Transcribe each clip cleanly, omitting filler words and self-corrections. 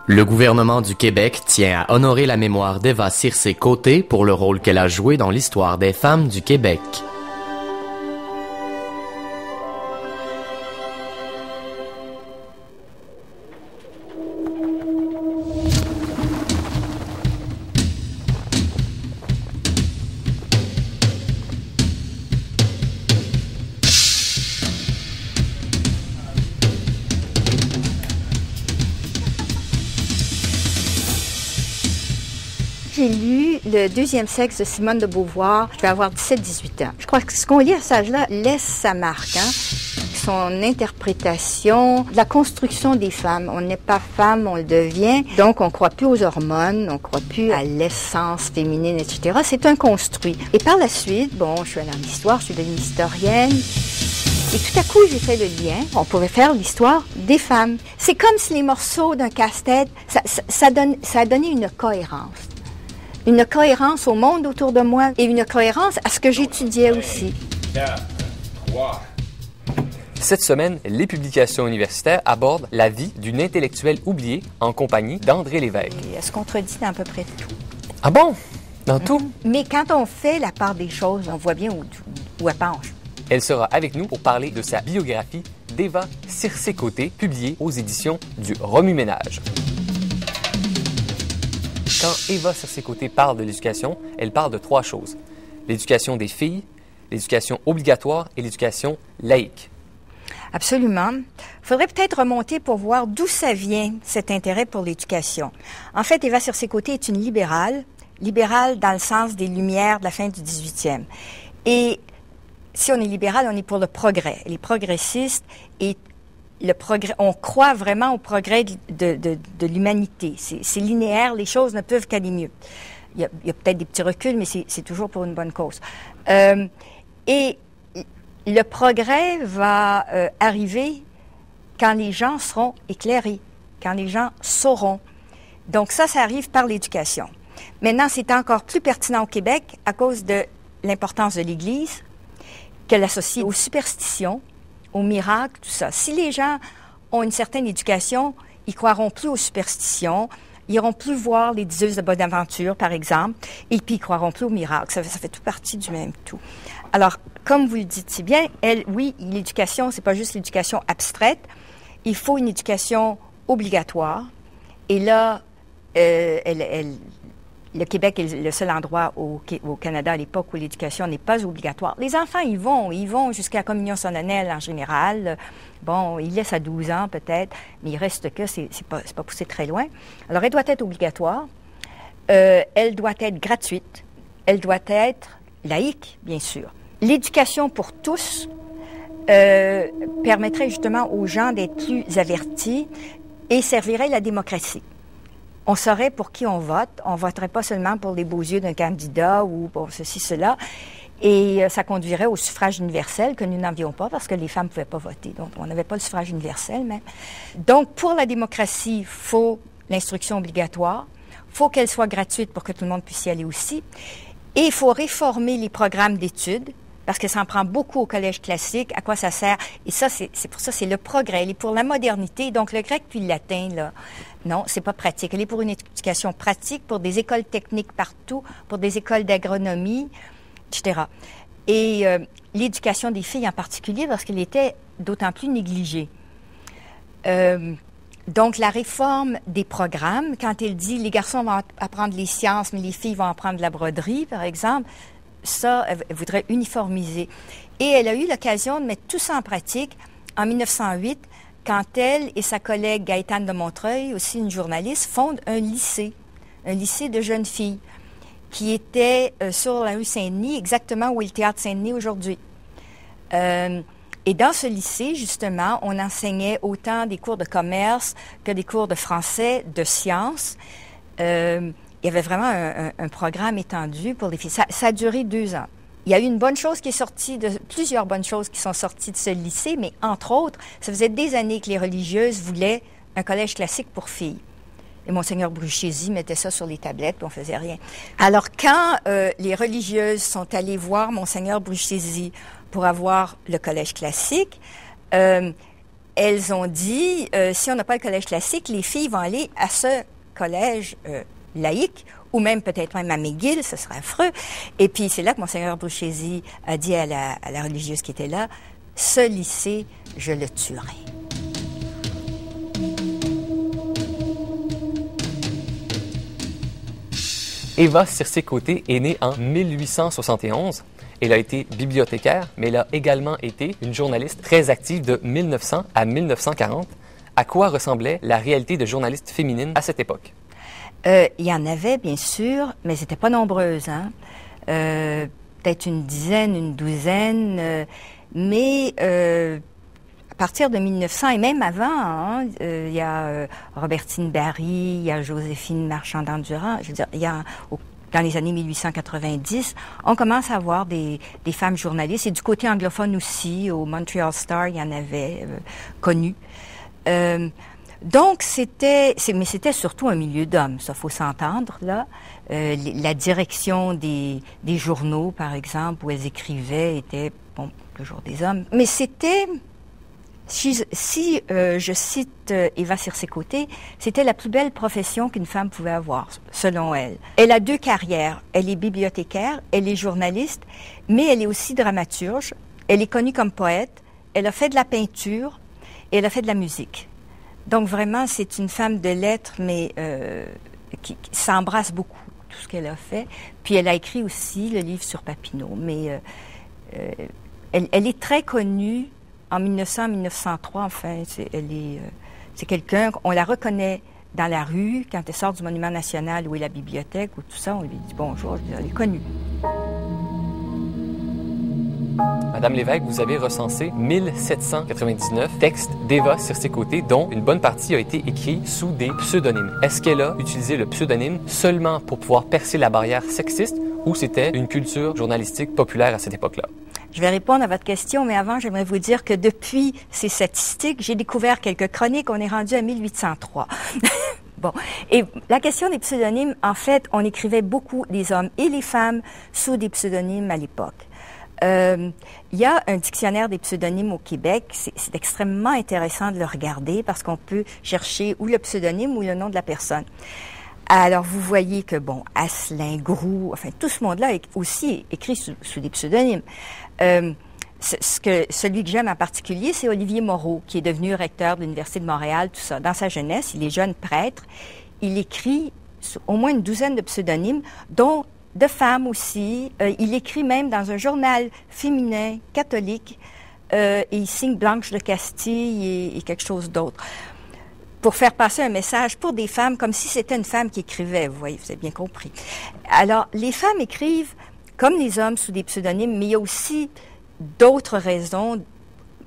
Le gouvernement du Québec tient à honorer la mémoire d'Eva Circé-Côté pour le rôle qu'elle a joué dans l'histoire des femmes du Québec. J'ai lu Le deuxième sexe de Simone de Beauvoir. Je vais avoir 17-18 ans. Je crois que ce qu'on lit à cet âge-là laisse sa marque. Son interprétation, la construction des femmes. On n'est pas femme, on le devient. Donc, on ne croit plus aux hormones, on ne croit plus à l'essence féminine, etc. C'est un construit. Et par la suite, je suis allée en histoire, je suis devenue historienne. Et tout à coup, j'ai fait le lien. On pourrait faire l'histoire des femmes. C'est comme si les morceaux d'un casse-tête, ça a donné une cohérence. Une cohérence au monde autour de moi et une cohérence à ce que j'étudiais aussi. 4, 3. Cette semaine, les publications universitaires abordent la vie d'une intellectuelle oubliée en compagnie d'André Lévesque. Et elle se contredit dans à peu près tout. Ah bon? Dans tout? Mais quand on fait la part des choses, on voit bien où elle penche. Elle sera avec nous pour parler de sa biographie d'Eva Circé-Côté, publiée aux éditions du Remue-Ménage. Quand Eva Circé-Côté parle de l'éducation, elle parle de 3 choses. L'éducation des filles, l'éducation obligatoire et l'éducation laïque. Absolument. Il faudrait peut-être remonter pour voir d'où ça vient, cet intérêt pour l'éducation. En fait, Eva Circé-Côté est une libérale dans le sens des Lumières de la fin du 18e. Et si on est libéral, on est pour le progrès. Elle est progressiste et le progrès, on croit vraiment au progrès de l'humanité. C'est linéaire, les choses ne peuvent qu'aller mieux. Il y a peut-être des petits reculs, mais c'est toujours pour une bonne cause. Et le progrès va arriver quand les gens seront éclairés, quand les gens sauront. Donc ça arrive par l'éducation. Maintenant, c'est encore plus pertinent au Québec à cause de l'importance de l'Église, qu'elle associe aux superstitions, aux miracles, tout ça. Si les gens ont une certaine éducation, ils croiront plus aux superstitions, ils iront plus voir les diseuses de Bonaventure, par exemple, et puis ils croiront plus aux miracles. Ça fait tout partie du même tout. Alors, comme vous le dites si bien, oui, l'éducation, c'est pas juste l'éducation abstraite. Il faut une éducation obligatoire. Et là, le Québec est le seul endroit au Canada à l'époque où l'éducation n'est pas obligatoire. Les enfants, ils vont jusqu'à la communion solennelle en général. Ils laissent à 12 ans peut-être, mais il reste que c'est pas poussé très loin. Alors, elle doit être obligatoire. Elle doit être gratuite. Elle doit être laïque, bien sûr. L'éducation pour tous permettrait justement aux gens d'être plus avertis et servirait la démocratie. On saurait pour qui on vote. On voterait pas seulement pour les beaux yeux d'un candidat ou pour ceci, cela. Et ça conduirait au suffrage universel que nous n'avions pas parce que les femmes ne pouvaient pas voter. Donc, on n'avait pas le suffrage universel même. Donc, pour la démocratie, il faut l'instruction obligatoire. Il faut qu'elle soit gratuite pour que tout le monde puisse y aller aussi. Et il faut réformer les programmes d'études parce que ça en prend beaucoup au collège classique. À quoi ça sert? Et ça, c'est pour ça, c'est le progrès. Elle est pour la modernité. Donc, le grec puis le latin, là, non, c'est pas pratique. Elle est pour une éducation pratique, pour des écoles techniques partout, pour des écoles d'agronomie, etc. Et l'éducation des filles en particulier, parce qu'elle était d'autant plus négligée. Donc, la réforme des programmes, quand elle dit les garçons vont apprendre les sciences, mais les filles vont apprendre la broderie, par exemple, ça, elle voudrait uniformiser. Et elle a eu l'occasion de mettre tout ça en pratique en 1908, quand elle et sa collègue Gaëtane de Montreuil, aussi une journaliste, fondent un lycée de jeunes filles, qui était sur la rue Saint-Denis, exactement où est le théâtre Saint-Denis aujourd'hui. Et dans ce lycée, justement, on enseignait autant des cours de commerce que des cours de français, de sciences. Il y avait vraiment un programme étendu pour les filles. Ça a duré 2 ans. Il y a eu une bonne chose qui est sortie plusieurs bonnes choses qui sont sorties de ce lycée, mais entre autres, ça faisait des années que les religieuses voulaient un collège classique pour filles. Et Monseigneur Bruchézy mettait ça sur les tablettes, puis on faisait rien. Alors, quand les religieuses sont allées voir Monseigneur Bruchézy pour avoir le collège classique, elles ont dit, si on n'a pas le collège classique, les filles vont aller à ce collège laïque, ou même peut-être même à McGill, ce serait affreux. Et puis c'est là que Monseigneur Bruchesi a dit à la religieuse qui était là, « Ce lycée, je le tuerai. » Eva Circé-Côté est née en 1871. Elle a été bibliothécaire, mais elle a également été une journaliste très active de 1900 à 1940. À quoi ressemblait la réalité de journaliste féminine à cette époque? Il y en avait, bien sûr, mais c'était pas nombreuses, hein. Peut-être une dizaine, une douzaine, mais à partir de 1900 et même avant, hein, il y a Robertine Barry, il y a Joséphine Marchand-Durand, je veux dire, il y a dans les années 1890, on commence à avoir des femmes journalistes, et du côté anglophone aussi, au Montreal Star, il y en avait connu. Donc, mais c'était surtout un milieu d'hommes, ça faut s'entendre, là. La direction des journaux, par exemple, où elles écrivaient, était, bon, le jour des hommes. Mais c'était, si je cite Eva Circé-Côté, c'était la plus belle profession qu'une femme pouvait avoir, selon elle. Elle a deux carrières. Elle est bibliothécaire, elle est journaliste, mais elle est aussi dramaturge. Elle est connue comme poète, elle a fait de la peinture et elle a fait de la musique. Donc vraiment, c'est une femme de lettres, mais qui s'embrasse beaucoup, tout ce qu'elle a fait. Puis elle a écrit aussi le livre sur Papineau. Mais elle est très connue en 1900-1903. Enfin, c'est quelqu'un, on la reconnaît dans la rue, quand elle sort du Monument national où est la bibliothèque ou tout ça, on lui dit bonjour, elle est connue. Madame Lévesque, vous avez recensé 1799 textes d'Eva Circé-Côté, dont une bonne partie a été écrite sous des pseudonymes. Est-ce qu'elle a utilisé le pseudonyme seulement pour pouvoir percer la barrière sexiste ou c'était une culture journalistique populaire à cette époque-là? Je vais répondre à votre question, mais avant, j'aimerais vous dire que depuis ces statistiques, j'ai découvert quelques chroniques. On est rendu à 1803. Bon. Et la question des pseudonymes, en fait, on écrivait beaucoup, les hommes et les femmes, sous des pseudonymes à l'époque. Il y a un dictionnaire des pseudonymes au Québec. C'est extrêmement intéressant de le regarder parce qu'on peut chercher ou le pseudonyme ou le nom de la personne. Alors, vous voyez que, bon, Asselin, Groux, enfin, tout ce monde-là est aussi écrit sous des pseudonymes. Celui que j'aime en particulier, c'est Olivier Moreau, qui est devenu recteur de l'Université de Montréal, tout ça. Dans sa jeunesse, il est jeune prêtre. Il écrit au moins une douzaine de pseudonymes, dont de femmes aussi. Il écrit même dans un journal féminin catholique. Et il signe Blanche de Castille et quelque chose d'autre. Pour faire passer un message pour des femmes, comme si c'était une femme qui écrivait. Vous voyez, vous avez bien compris. Alors, les femmes écrivent comme les hommes sous des pseudonymes, mais il y a aussi d'autres raisons.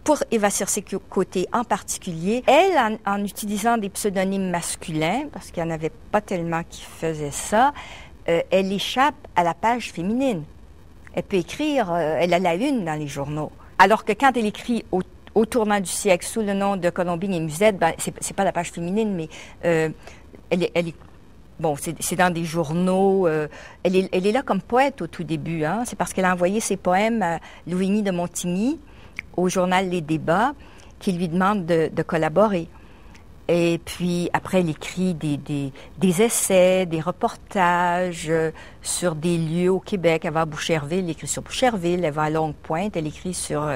Pour Eva Circé-Côté en particulier, elle, en utilisant des pseudonymes masculins, parce qu'il n'y en avait pas tellement qui faisaient ça, elle échappe à la page féminine. Elle peut écrire, elle a la une dans les journaux. Alors que quand elle écrit au tournant du siècle, sous le nom de Colombine et Musette, ben, c'est pas la page féminine, mais elle est bon, c'est dans des journaux. Elle est là comme poète au tout début. Hein. C'est parce qu'elle a envoyé ses poèmes à Louvigny de Montigny, au journal Les Débats, qui lui demande de collaborer. Et puis, après, elle écrit des essais, des reportages sur des lieux au Québec. Elle va à Boucherville, elle écrit sur Boucherville, elle va à Longue-Pointe, elle écrit sur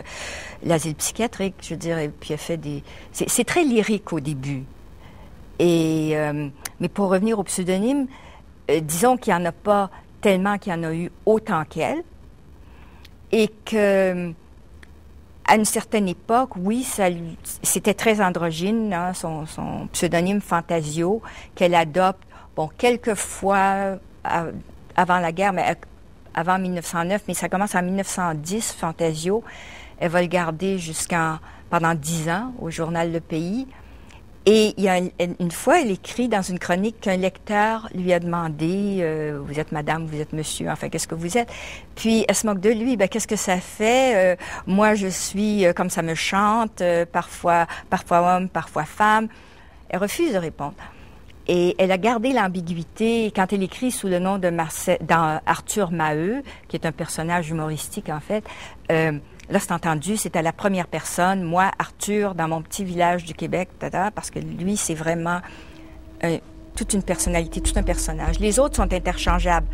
l'asile psychiatrique, je veux dire, et puis elle fait c'est très lyrique au début. Et, mais pour revenir au pseudonyme, disons qu'il n'y en a pas tellement qu'il y en a eu autant qu'elle, et que à une certaine époque, oui, c'était très androgyne, hein, son pseudonyme Fantasio, qu'elle adopte, bon, quelques fois avant la guerre, mais avant 1909, mais ça commence en 1910, Fantasio. Elle va le garder pendant 10 ans au journal Le Pays. Et il y a une fois, elle écrit dans une chronique qu'un lecteur lui a demandé « Vous êtes madame, vous êtes monsieur, enfin, qu'est-ce que vous êtes? » Puis elle se moque de lui. « Ben, qu'est-ce que ça fait? Moi, je suis comme ça me chante, parfois homme, parfois femme. » Elle refuse de répondre. Et elle a gardé l'ambiguïté. Quand elle écrit sous le nom de Arthur Maheu, qui est un personnage humoristique, en fait, Là, c'est entendu, c'était la première personne, moi, Arthur, dans mon petit village du Québec, parce que lui, c'est vraiment toute une personnalité, tout un personnage. Les autres sont interchangeables.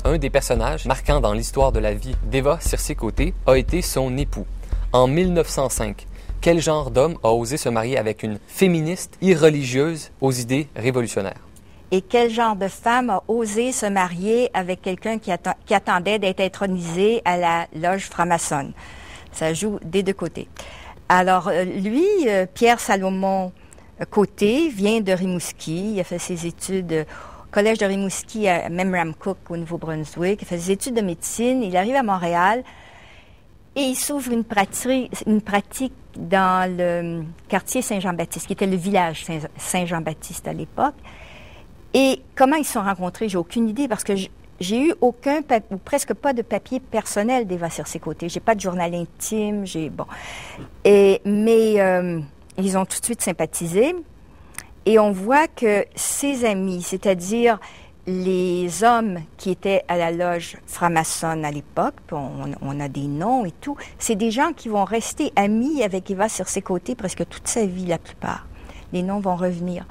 Un des personnages marquants dans l'histoire de la vie d'Eva Circé-Côté a été son époux. En 1905, quel genre d'homme a osé se marier avec une féministe irreligieuse aux idées révolutionnaires? Et quel genre de femme a osé se marier avec quelqu'un qui attendait d'être intronisé à la loge franc-maçonne? Ça joue des deux côtés. Alors, lui, Pierre Salomon Côté, vient de Rimouski. Il a fait ses études au Collège de Rimouski à Memramcook, au Nouveau-Brunswick. Il a fait ses études de médecine. Il arrive à Montréal et il s'ouvre une pratique dans le quartier Saint-Jean-Baptiste, qui était le village Saint-Jean-Baptiste à l'époque. Et comment ils se sont rencontrés, j'ai aucune idée, parce que j'ai eu aucun ou presque pas de papier personnel d'Eva Circé-Côté. J'ai pas de journal intime, mais ils ont tout de suite sympathisé. Et on voit que ses amis, c'est-à-dire les hommes qui étaient à la loge franc-maçonne à l'époque, on a des noms et tout, c'est des gens qui vont rester amis avec Eva Circé-Côté presque toute sa vie, la plupart. Les noms vont revenir.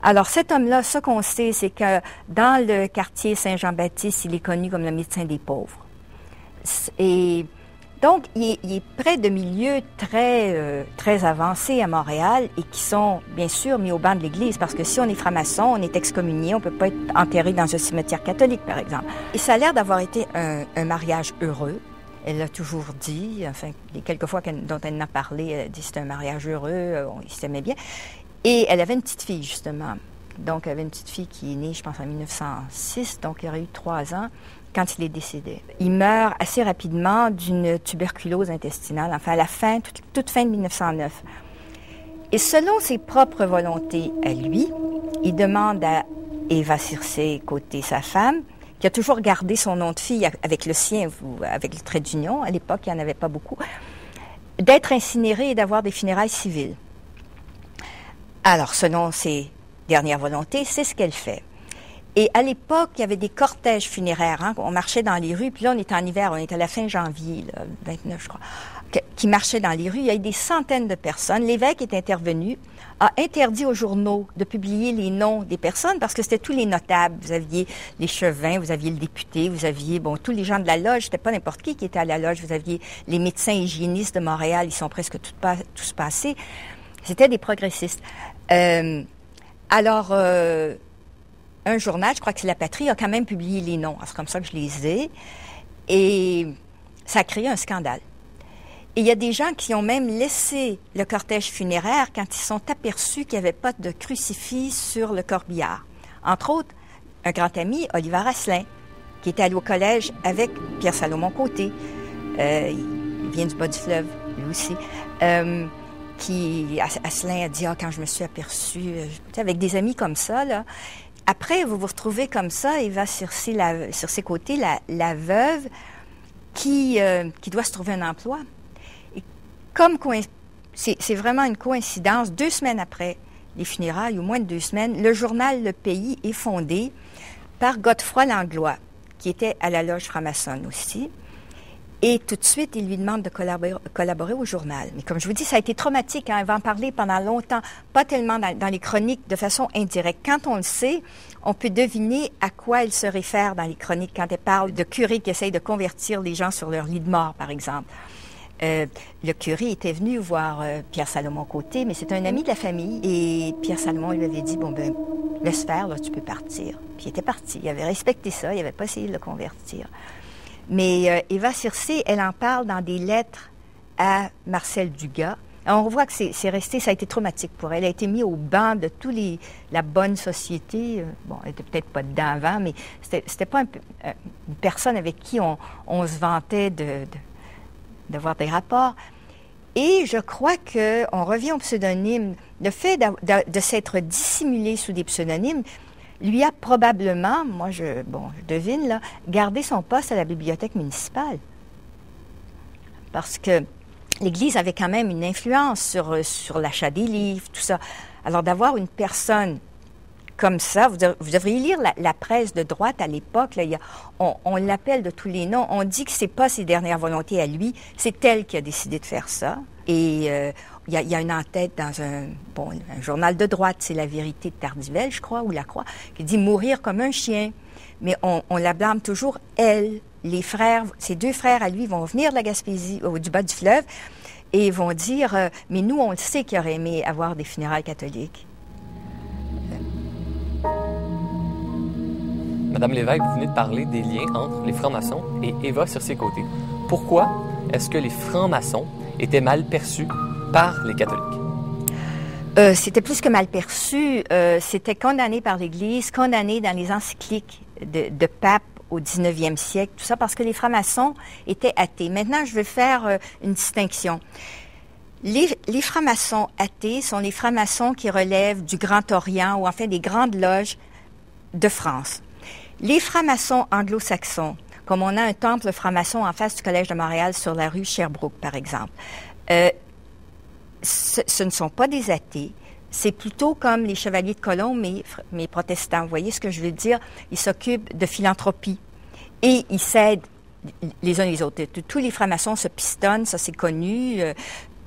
Alors, cet homme-là, ce qu'on sait, c'est que dans le quartier Saint-Jean-Baptiste, il est connu comme le médecin des pauvres. Et donc, il est près de milieux très avancés à Montréal et qui sont, bien sûr, mis au banc de l'Église, parce que si on est franc-maçon, on est excommunié, on ne peut pas être enterré dans un cimetière catholique, par exemple. Et ça a l'air d'avoir été un mariage heureux. Elle l'a toujours dit, enfin, les quelques fois dont elle en a parlé, elle a dit que c'était un mariage heureux, ils s'aimaient bien. Et elle avait une petite fille, justement. Donc, elle avait une petite fille qui est née, je pense, en 1906, donc il aurait eu 3 ans quand il est décédé. Il meurt assez rapidement d'une tuberculose intestinale, enfin, à la fin, toute fin de 1909. Et selon ses propres volontés à lui, il demande à Eva Circé-Côté, sa femme, qui a toujours gardé son nom de fille avec le sien, avec le trait d'union, à l'époque, il n'y en avait pas beaucoup, d'être incinérée et d'avoir des funérailles civiles. Alors, selon ses dernières volontés, c'est ce qu'elle fait. Et à l'époque, il y avait des cortèges funéraires. Hein, on marchait dans les rues, puis là, on était en hiver, on était à la fin janvier, là, 29, je crois, qui marchaient dans les rues. Il y a eu des centaines de personnes. L'évêque est intervenu, a interdit aux journaux de publier les noms des personnes parce que c'était tous les notables. Vous aviez l'échevin, vous aviez le député, vous aviez, tous les gens de la loge. C'était pas n'importe qui était à la loge. Vous aviez les médecins hygiénistes de Montréal, ils sont presque tous passés. C'était des progressistes. Alors, un journal, je crois que c'est La Patrie, a quand même publié les noms. C'est comme ça que je les ai. Et ça a créé un scandale. Et il y a des gens qui ont même laissé le cortège funéraire quand ils sont aperçus qu'il n'y avait pas de crucifix sur le corbillard. Entre autres, un grand ami, Oliver Asselin, qui était allé au collège avec Pierre Salomon Côté. Il vient du bas du fleuve, lui aussi. Asselin a dit, quand je me suis aperçue, avec des amis comme ça, là. Après, vous vous retrouvez comme ça, Eva Circé-Côté, la veuve, qui doit se trouver un emploi. Et comme c'est vraiment une coïncidence, 2 semaines après les funérailles, ou moins de 2 semaines, le journal Le Pays est fondé par Godefroy Langlois, qui était à la loge franc-maçonne aussi. Et tout de suite, il lui demande de collaborer au journal. Mais comme je vous dis, ça a été traumatique. Hein? Elle va en parler pendant longtemps, pas tellement dans les chroniques, de façon indirecte. Quand on le sait, on peut deviner à quoi elle se réfère dans les chroniques quand elle parle de curés qui essayent de convertir les gens sur leur lit de mort, par exemple. Le curé était venu voir Pierre Salomon Côté, mais c'est un ami de la famille. Et Pierre Salomon lui avait dit, laisse faire, là, tu peux partir. Puis il était parti. Il avait respecté ça, il n'avait pas essayé de le convertir. Mais Eva Circé, elle en parle dans des lettres à Marcel Dugas. Alors, on voit que c'est resté, ça a été traumatique pour elle. Elle a été mise au banc de la bonne société. Elle n'était peut-être pas dedans avant, mais c'était pas une personne avec qui on se vantait d'avoir des rapports. Et je crois qu'on revient au pseudonyme. Le fait de s'être dissimulé sous des pseudonymes lui a probablement, moi je devine, là, gardé son poste à la bibliothèque municipale. Parce que l'Église avait quand même une influence sur l'achat des livres, tout ça. Alors d'avoir une personne comme ça. Vous devriez lire la presse de droite à l'époque. Là, on l'appelle de tous les noms. On dit que c'est pas ses dernières volontés à lui. C'est elle qui a décidé de faire ça. Et il y a une en-tête dans un journal de droite, c'est La Vérité de Tardivelle, je crois, ou La Croix, qui dit « mourir comme un chien ». Mais on la blâme toujours, elle. Les frères, ses 2 frères à lui vont venir de la Gaspésie, du bas du fleuve, et vont dire mais nous, on le sait qu'il aurait aimé avoir des funérailles catholiques. Madame Lévesque, vous venez de parler des liens entre les francs-maçons et Eva Circé-Côté. Pourquoi est-ce que les francs-maçons étaient mal perçus par les catholiques? C'était plus que mal perçu. C'était condamné par l'Église, condamné dans les encycliques de papes au 19e siècle, tout ça parce que les francs-maçons étaient athées. Maintenant, je veux faire une distinction. Les francs-maçons athées sont les francs-maçons qui relèvent du Grand Orient ou enfin des grandes loges de France. Les francs-maçons anglo-saxons, comme on a un temple franc-maçon en face du Collège de Montréal sur la rue Sherbrooke, par exemple, ce ne sont pas des athées. C'est plutôt comme les chevaliers de Colomb, mais protestants. Vous voyez ce que je veux dire? Ils s'occupent de philanthropie et ils s'aident les uns les autres. Tous les francs-maçons se pistonnent, ça c'est connu.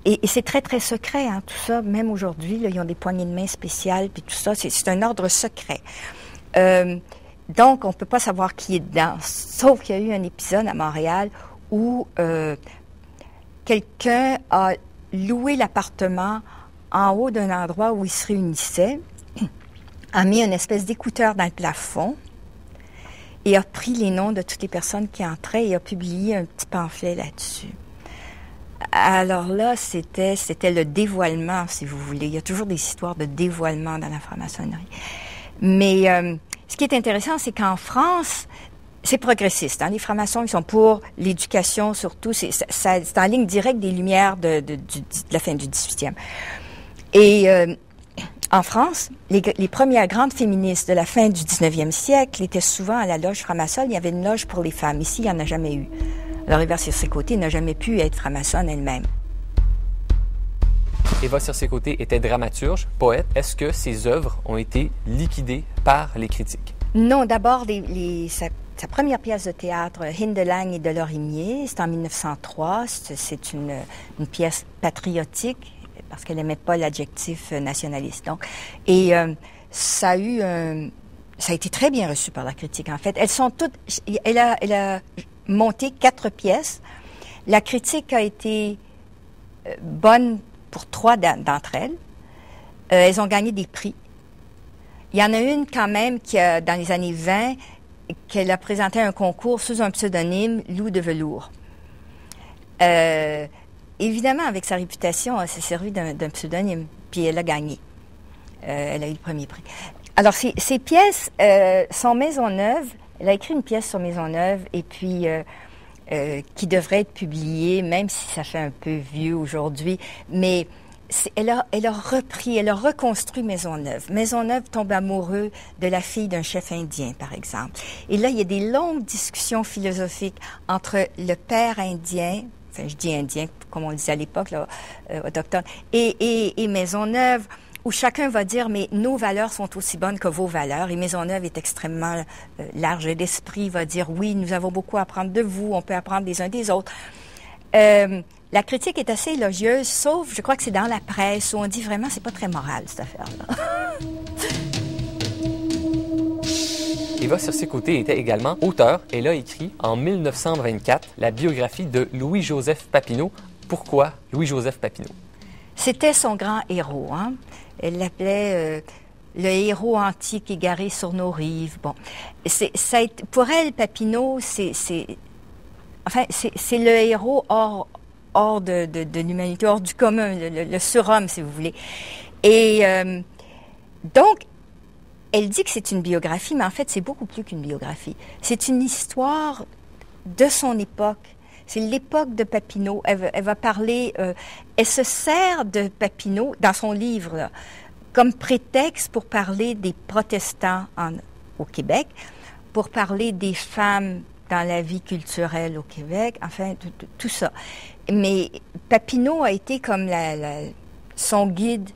Et c'est très, très secret, hein, tout ça. Même aujourd'hui, là, ils ont des poignées de main spéciales, puis tout ça. C'est un ordre secret. Donc, on ne peut pas savoir qui est dedans. Sauf qu'il y a eu un épisode à Montréal où quelqu'un a loué l'appartement en haut d'un endroit où ils se réunissaient, a mis une espèce d'écouteur dans le plafond et a pris les noms de toutes les personnes qui entraient et a publié un petit pamphlet là-dessus. Alors là, c'était le dévoilement, si vous voulez. Il y a toujours des histoires de dévoilement dans la franc-maçonnerie. Mais ce qui est intéressant, c'est qu'en France, c'est progressiste. Hein? Les francs-maçons, ils sont pour l'éducation surtout. C'est en ligne directe des Lumières de la fin du 18e. Et en France, les premières grandes féministes de la fin du 19e siècle étaient souvent à la loge franc-maçonne. Il y avait une loge pour les femmes. Ici, il n'y en a jamais eu. Alors, Eva Circé-Côté n'a jamais pu être franc-maçonne elle-même. Eva Circé-Côté était dramaturge, poète. Est-ce que ses œuvres ont été liquidées par les critiques? Non, d'abord, sa première pièce de théâtre, Hindelang et Delorimier, c'est en 1903. C'est une pièce patriotique, parce qu'elle n'aimait pas l'adjectif nationaliste. Donc, et ça a été très bien reçu par la critique, en fait. Elles sont toutes... Elle a monté 4 pièces. La critique a été bonne pour 3 d'entre elles. Elles ont gagné des prix. Il y en a une quand même qui a, dans les années 20, qu'elle a présenté un concours sous un pseudonyme, Loup de velours. Évidemment, avec sa réputation, elle s'est servie d'un pseudonyme, puis elle a gagné. Elle a eu le premier prix. Alors, ces pièces sont Maisonneuve. Elle a écrit une pièce sur Maisonneuve, et puis qui devrait être publiée, même si ça fait un peu vieux aujourd'hui, mais elle a reconstruit Maisonneuve. Maisonneuve tombe amoureux de la fille d'un chef indien, par exemple. Et là, il y a des longues discussions philosophiques entre le père indien, enfin, je dis indien, comme on le disait à l'époque, là, autochtone, et Maisonneuve, où chacun va dire, mais nos valeurs sont aussi bonnes que vos valeurs. Et Maisonneuve est extrêmement large d'esprit, va dire, oui, nous avons beaucoup à apprendre de vous, on peut apprendre les uns des autres. La critique est assez élogieuse, sauf, je crois que c'est dans la presse, où on dit vraiment, c'est pas très moral, cette affaire-là. Eva Circé-Côté était également auteure. Elle a écrit en 1924 la biographie de Louis-Joseph Papineau. Pourquoi Louis-Joseph Papineau? C'était son grand héros, hein? Elle l'appelait le héros antique égaré sur nos rives. Bon, pour elle, Papineau, c'est le héros hors de l'humanité, hors du commun, le surhomme, si vous voulez. Et donc, elle dit que c'est une biographie, mais en fait, c'est beaucoup plus qu'une biographie. C'est une histoire de son époque. C'est l'époque de Papineau. Elle va parler... elle se sert de Papineau, dans son livre, là, comme prétexte pour parler des protestants au Québec, pour parler des femmes dans la vie culturelle au Québec, enfin, tout ça. Mais Papineau a été comme son guide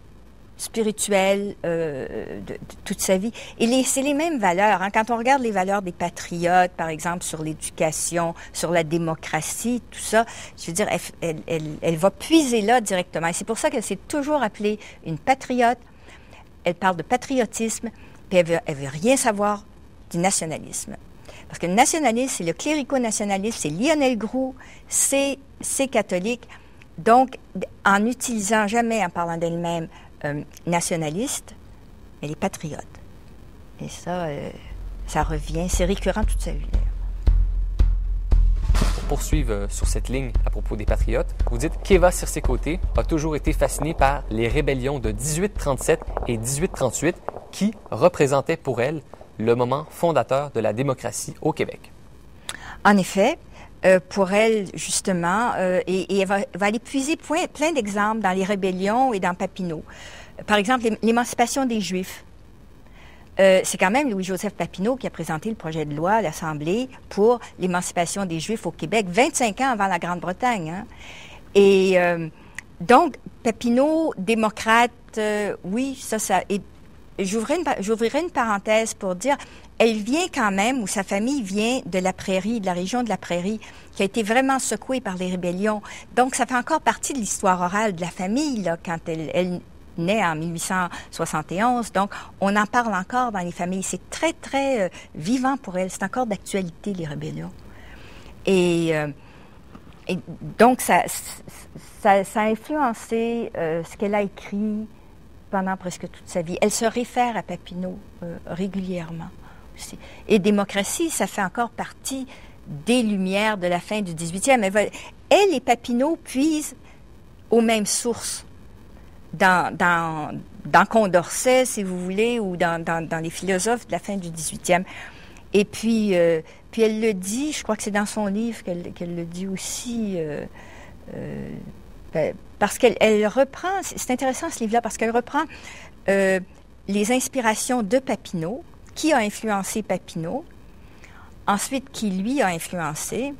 spirituel de toute sa vie. Et c'est les mêmes valeurs. Hein. Quand on regarde les valeurs des patriotes, par exemple, sur l'éducation, sur la démocratie, tout ça, je veux dire, elle va puiser là directement. Et c'est pour ça qu'elle s'est toujours appelée une patriote. Elle parle de patriotisme, puis elle veut rien savoir du nationalisme. Parce que le nationalisme, c'est le clérico-nationalisme, c'est Lionel Groulx, c'est catholique. Donc, en n'utilisant jamais, en parlant d'elle-même, nationaliste, elle est patriote. Et ça, ça revient, c'est récurrent toute sa vie. Pour poursuivre sur cette ligne à propos des patriotes, vous dites qu'Eva Circé-Côté a toujours été fascinée par les rébellions de 1837 et 1838 qui représentaient pour elle le moment fondateur de la démocratie au Québec. En effet, pour elle, justement, et elle va aller puiser plein d'exemples dans les rébellions et dans Papineau. Par exemple, l'émancipation des Juifs. C'est quand même Louis-Joseph Papineau qui a présenté le projet de loi à l'Assemblée pour l'émancipation des Juifs au Québec, 25 ans avant la Grande-Bretagne. Hein? Et donc, Papineau, démocrate, oui, ça... Et j'ouvrirai une parenthèse pour dire, elle vient quand même, ou sa famille vient de la Prairie, de la région de la Prairie, qui a été vraiment secouée par les rébellions. Donc, ça fait encore partie de l'histoire orale de la famille, là, quand elle naît en 1871. Donc, on en parle encore dans les familles. C'est très, très vivant pour elle. C'est encore d'actualité, les rébellions. Et donc, ça a influencé ce qu'elle a écrit pendant presque toute sa vie. Elle se réfère à Papineau régulièrement aussi. Et démocratie, ça fait encore partie des Lumières de la fin du 18e. Elle et Papineau puisent aux mêmes sources dans Condorcet, si vous voulez, ou dans les philosophes de la fin du 18e. Et puis elle le dit, je crois que c'est dans son livre qu'elle le dit aussi, parce qu'elle reprend, c'est intéressant ce livre-là, parce qu'elle reprend les inspirations de Papineau, qui a influencé Papineau, ensuite qui lui a influencé,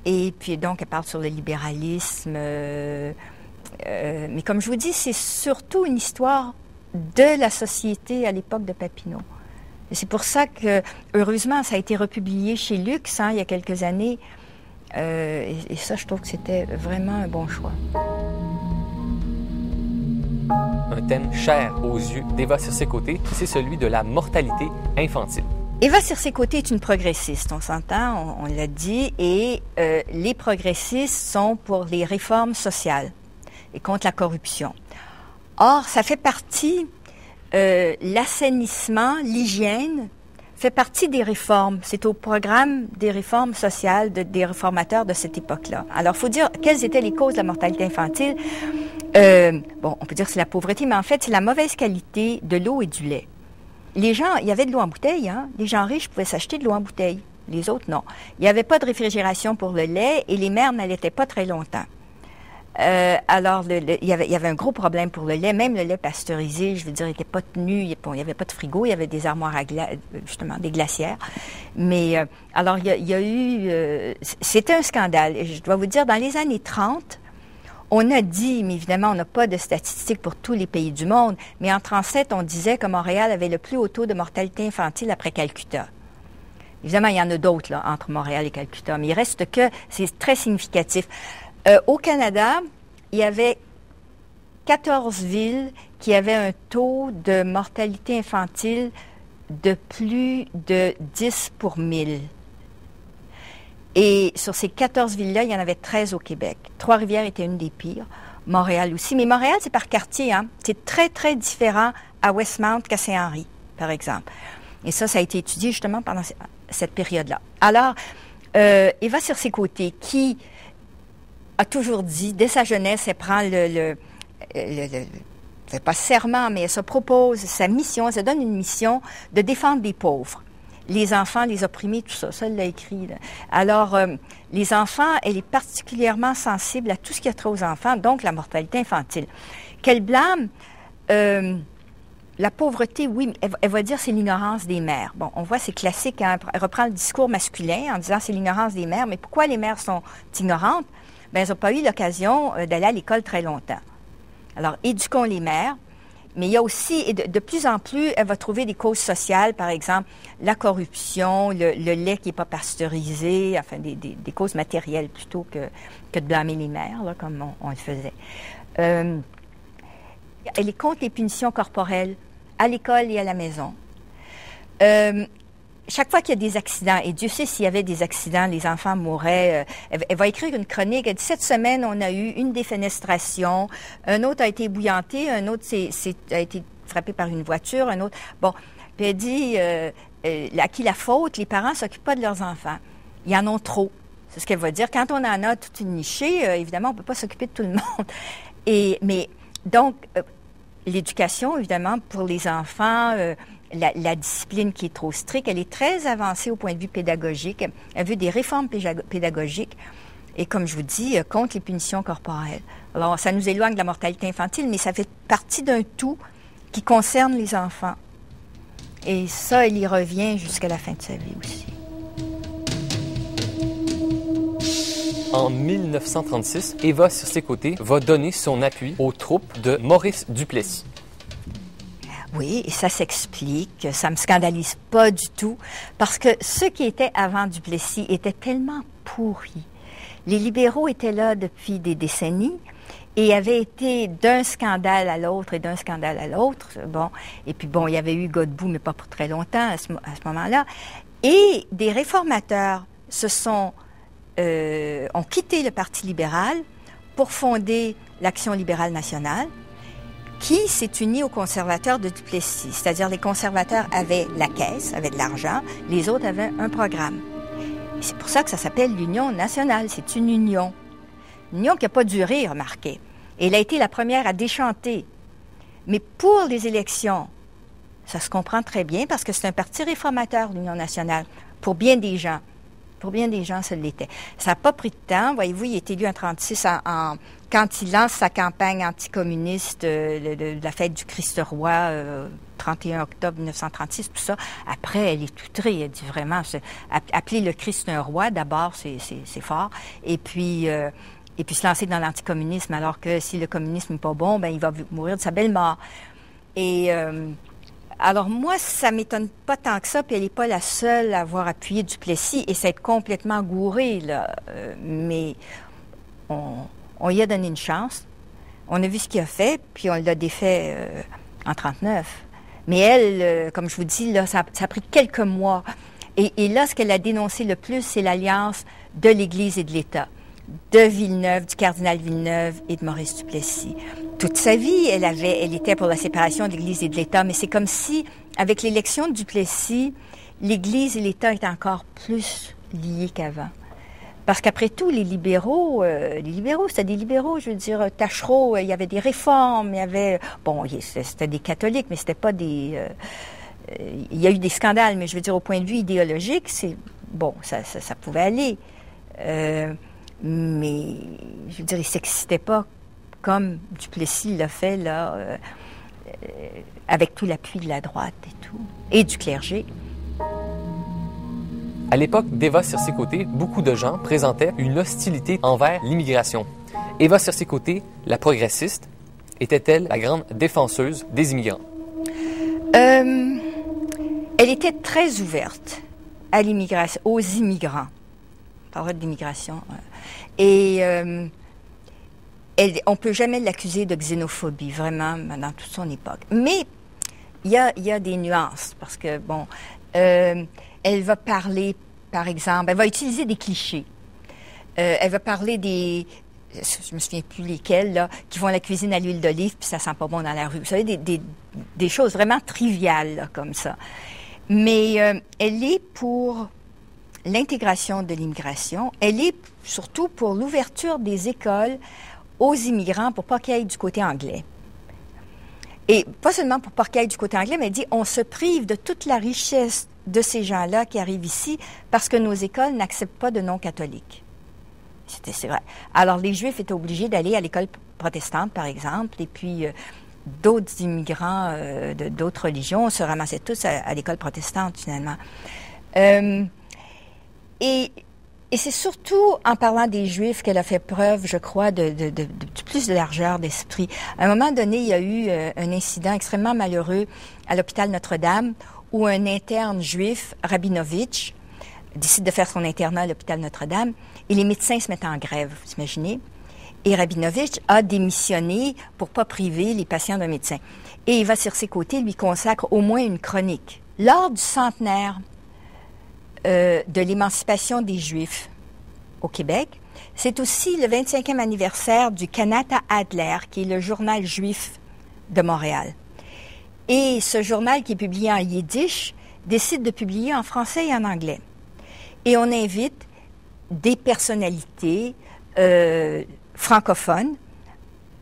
et puis donc elle parle sur le libéralisme, mais comme je vous dis, c'est surtout une histoire de la société à l'époque de Papineau. Et c'est pour ça que, heureusement, ça a été republié chez Lux, il y a quelques années, et ça, je trouve que c'était vraiment un bon choix. Un thème cher aux yeux d'Eva Circé-Côté, c'est celui de la mortalité infantile. Eva Circé-Côté est une progressiste, on s'entend, on l'a dit, et les progressistes sont pour les réformes sociales et contre la corruption. Or, ça fait partie, l'assainissement, l'hygiène, fait partie des réformes. C'est au programme des réformes sociales des réformateurs de cette époque-là. Alors, il faut dire quelles étaient les causes de la mortalité infantile. Bon, on peut dire que c'est la pauvreté, mais en fait, c'est la mauvaise qualité de l'eau et du lait. Les gens, il y avait de l'eau en bouteille, hein? Les gens riches pouvaient s'acheter de l'eau en bouteille. Les autres, non. Il n'y avait pas de réfrigération pour le lait et les mères n'allaitaient pas très longtemps. Alors, il y avait un gros problème pour le lait, même le lait pasteurisé, je veux dire, il n'était pas tenu, il n'y avait pas de frigo, il y avait des armoires justement, des glacières. Mais, alors, il y a eu, c'était un scandale. Et je dois vous dire, dans les années 30, on a dit, mais évidemment, on n'a pas de statistiques pour tous les pays du monde, mais en 1937, on disait que Montréal avait le plus haut taux de mortalité infantile après Calcutta. Évidemment, il y en a d'autres, là, entre Montréal et Calcutta, mais il reste que c'est très significatif. Au Canada, il y avait 14 villes qui avaient un taux de mortalité infantile de plus de 10 pour 1000. Et sur ces 14 villes-là, il y en avait 13 au Québec. Trois-Rivières était une des pires. Montréal aussi. Mais Montréal, c'est par quartier, hein. C'est très, très différent à Westmount qu'à Saint-Henri, par exemple. Et ça a été étudié justement pendant cette période-là. Alors, Eva Circé-Côté, qui a toujours dit, dès sa jeunesse, elle prend fait pas serment, mais elle se propose sa mission, elle se donne une mission de défendre les pauvres, les enfants, les opprimés, tout ça. Ça, elle l'a écrit, là. Alors, les enfants, elle est particulièrement sensible à tout ce qui a trait aux enfants, donc la mortalité infantile. Qu'elle blâme la pauvreté, oui, elle va dire c'est l'ignorance des mères. Bon, on voit, c'est classique, hein, elle reprend le discours masculin en disant c'est l'ignorance des mères, mais pourquoi les mères sont ignorantes? Bien, elles n'ont pas eu l'occasion d'aller à l'école très longtemps. Alors, éduquons les mères. Mais il y a aussi, et de plus en plus, elle va trouver des causes sociales, par exemple, la corruption, le lait qui n'est pas pasteurisé, enfin, des causes matérielles plutôt que de blâmer les mères, là, comme on le faisait. Elle est contre les punitions corporelles à l'école et à la maison. Chaque fois qu'il y a des accidents, et Dieu sait s'il y avait des accidents, les enfants mouraient, elle va écrire une chronique. Elle dit, cette semaine, on a eu une défenestration, un autre a été ébouillanté, un autre a été frappé par une voiture, un autre... Bon, puis elle dit, à qui la faute? Les parents ne s'occupent pas de leurs enfants. Ils en ont trop. C'est ce qu'elle va dire. Quand on en a toute une nichée, évidemment, on ne peut pas s'occuper de tout le monde. Mais donc, l'éducation, évidemment, pour les enfants... La discipline qui est trop stricte, elle est très avancée au point de vue pédagogique. Elle veut des réformes pédagogiques et, comme je vous dis, contre les punitions corporelles. Alors, ça nous éloigne de la mortalité infantile, mais ça fait partie d'un tout qui concerne les enfants. Et ça, elle y revient jusqu'à la fin de sa vie aussi. En 1936, Eva Circé-Côté va donner son appui aux troupes de Maurice Duplessis. Oui, et ça s'explique, ça me scandalise pas du tout, parce que ceux qui étaient avant Duplessis étaient tellement pourris. Les libéraux étaient là depuis des décennies et avaient été d'un scandale à l'autre et d'un scandale à l'autre. Bon, et puis bon, il y avait eu Godbout, mais pas pour très longtemps à ce moment-là. Et des réformateurs ont quitté le Parti libéral pour fonder l'Action libérale nationale, qui s'est uni aux conservateurs de Duplessis. C'est-à-dire les conservateurs avaient la caisse, avaient de l'argent, les autres avaient un programme. Et c'est pour ça que ça s'appelle l'Union nationale. C'est une union. Une union qui n'a pas duré, remarquez. Et elle a été la première à déchanter. Mais pour les élections, ça se comprend très bien parce que c'est un parti réformateur, l'Union nationale, pour bien des gens. Pour bien des gens, ça l'était. Ça n'a pas pris de temps. Voyez-vous, il est élu en 1936 quand il lance sa campagne anticommuniste de la fête du Christ-Roi, 31 octobre 1936, tout ça. Après, elle est outrée. Elle dit vraiment, appeler le Christ un roi, d'abord, c'est fort. Et puis se lancer dans l'anticommunisme, alors que si le communisme n'est pas bon, ben il va mourir de sa belle mort. Et... alors moi, ça m'étonne pas tant que ça, puis elle n'est pas la seule à avoir appuyé Duplessis et s'être complètement gourée, là. Mais on y a donné une chance. On a vu ce qu'il a fait, puis on l'a défait en 1939. Mais elle, comme je vous dis, là, ça a pris quelques mois. Et là, ce qu'elle a dénoncé le plus, c'est l'alliance de l'Église et de l'État, de Villeneuve, du cardinal Villeneuve et de Maurice Duplessis. Toute sa vie, elle était pour la séparation de l'Église et de l'État, mais c'est comme si, avec l'élection de Duplessis, l'Église et l'État étaient encore plus liés qu'avant. Parce qu'après tout, les libéraux, c'était des libéraux, je veux dire, Taschereau, il y avait des réformes, il y avait... Bon, c'était des catholiques, mais c'était pas des... il y a eu des scandales, mais je veux dire, au point de vue idéologique, c'est... Bon, ça pouvait aller. Mais, je veux dire, ils ne s'excitaient pas comme Duplessis l'a fait, là, avec tout l'appui de la droite et tout, et du clergé. À l'époque d'Eva Circé-Côté, beaucoup de gens présentaient une hostilité envers l'immigration. Eva Circé-Côté, la progressiste, était-elle la grande défenseuse des immigrants? Elle était très ouverte à l'immigration, aux immigrants. On parlera de l'immigration. Et on ne peut jamais l'accuser de xénophobie, vraiment, dans toute son époque. Mais il y a des nuances, parce que, bon, elle va parler, par exemple, elle va utiliser des clichés. Elle va parler je me souviens plus lesquels, là, qui vont à la cuisine à l'huile d'olive, puis ça sent pas bon dans la rue. Vous savez, des choses vraiment triviales, là, comme ça. Mais elle est pour l'intégration de l'immigration. Elle est surtout pour l'ouverture des écoles aux immigrants pour pas qu'ils aillent du côté anglais. Et pas seulement pour pas qu'ils aillent du côté anglais, mais elle dit on se prive de toute la richesse de ces gens-là qui arrivent ici parce que nos écoles n'acceptent pas de non-catholiques. C'est vrai. Alors, les Juifs étaient obligés d'aller à l'école protestante, par exemple, et puis d'autres immigrants d'autres religions se ramassaient tous à l'école protestante, finalement. Et Et c'est surtout en parlant des Juifs qu'elle a fait preuve, je crois, de plus de largeur d'esprit. À un moment donné, il y a eu un incident extrêmement malheureux à l'hôpital Notre-Dame où un interne juif, Rabinovitch, décide de faire son internat à l'hôpital Notre-Dame et les médecins se mettent en grève, vous imaginez? Et Rabinovitch a démissionné pour pas priver les patients d'un médecin. Et Eva Circé-Côté lui consacre au moins une chronique. Lors du centenaire de l'émancipation des Juifs au Québec, c'est aussi le 25e anniversaire du Kanata Adler, qui est le journal juif de Montréal. Et ce journal, qui est publié en yiddish, décide de publier en français et en anglais. Et on invite des personnalités francophones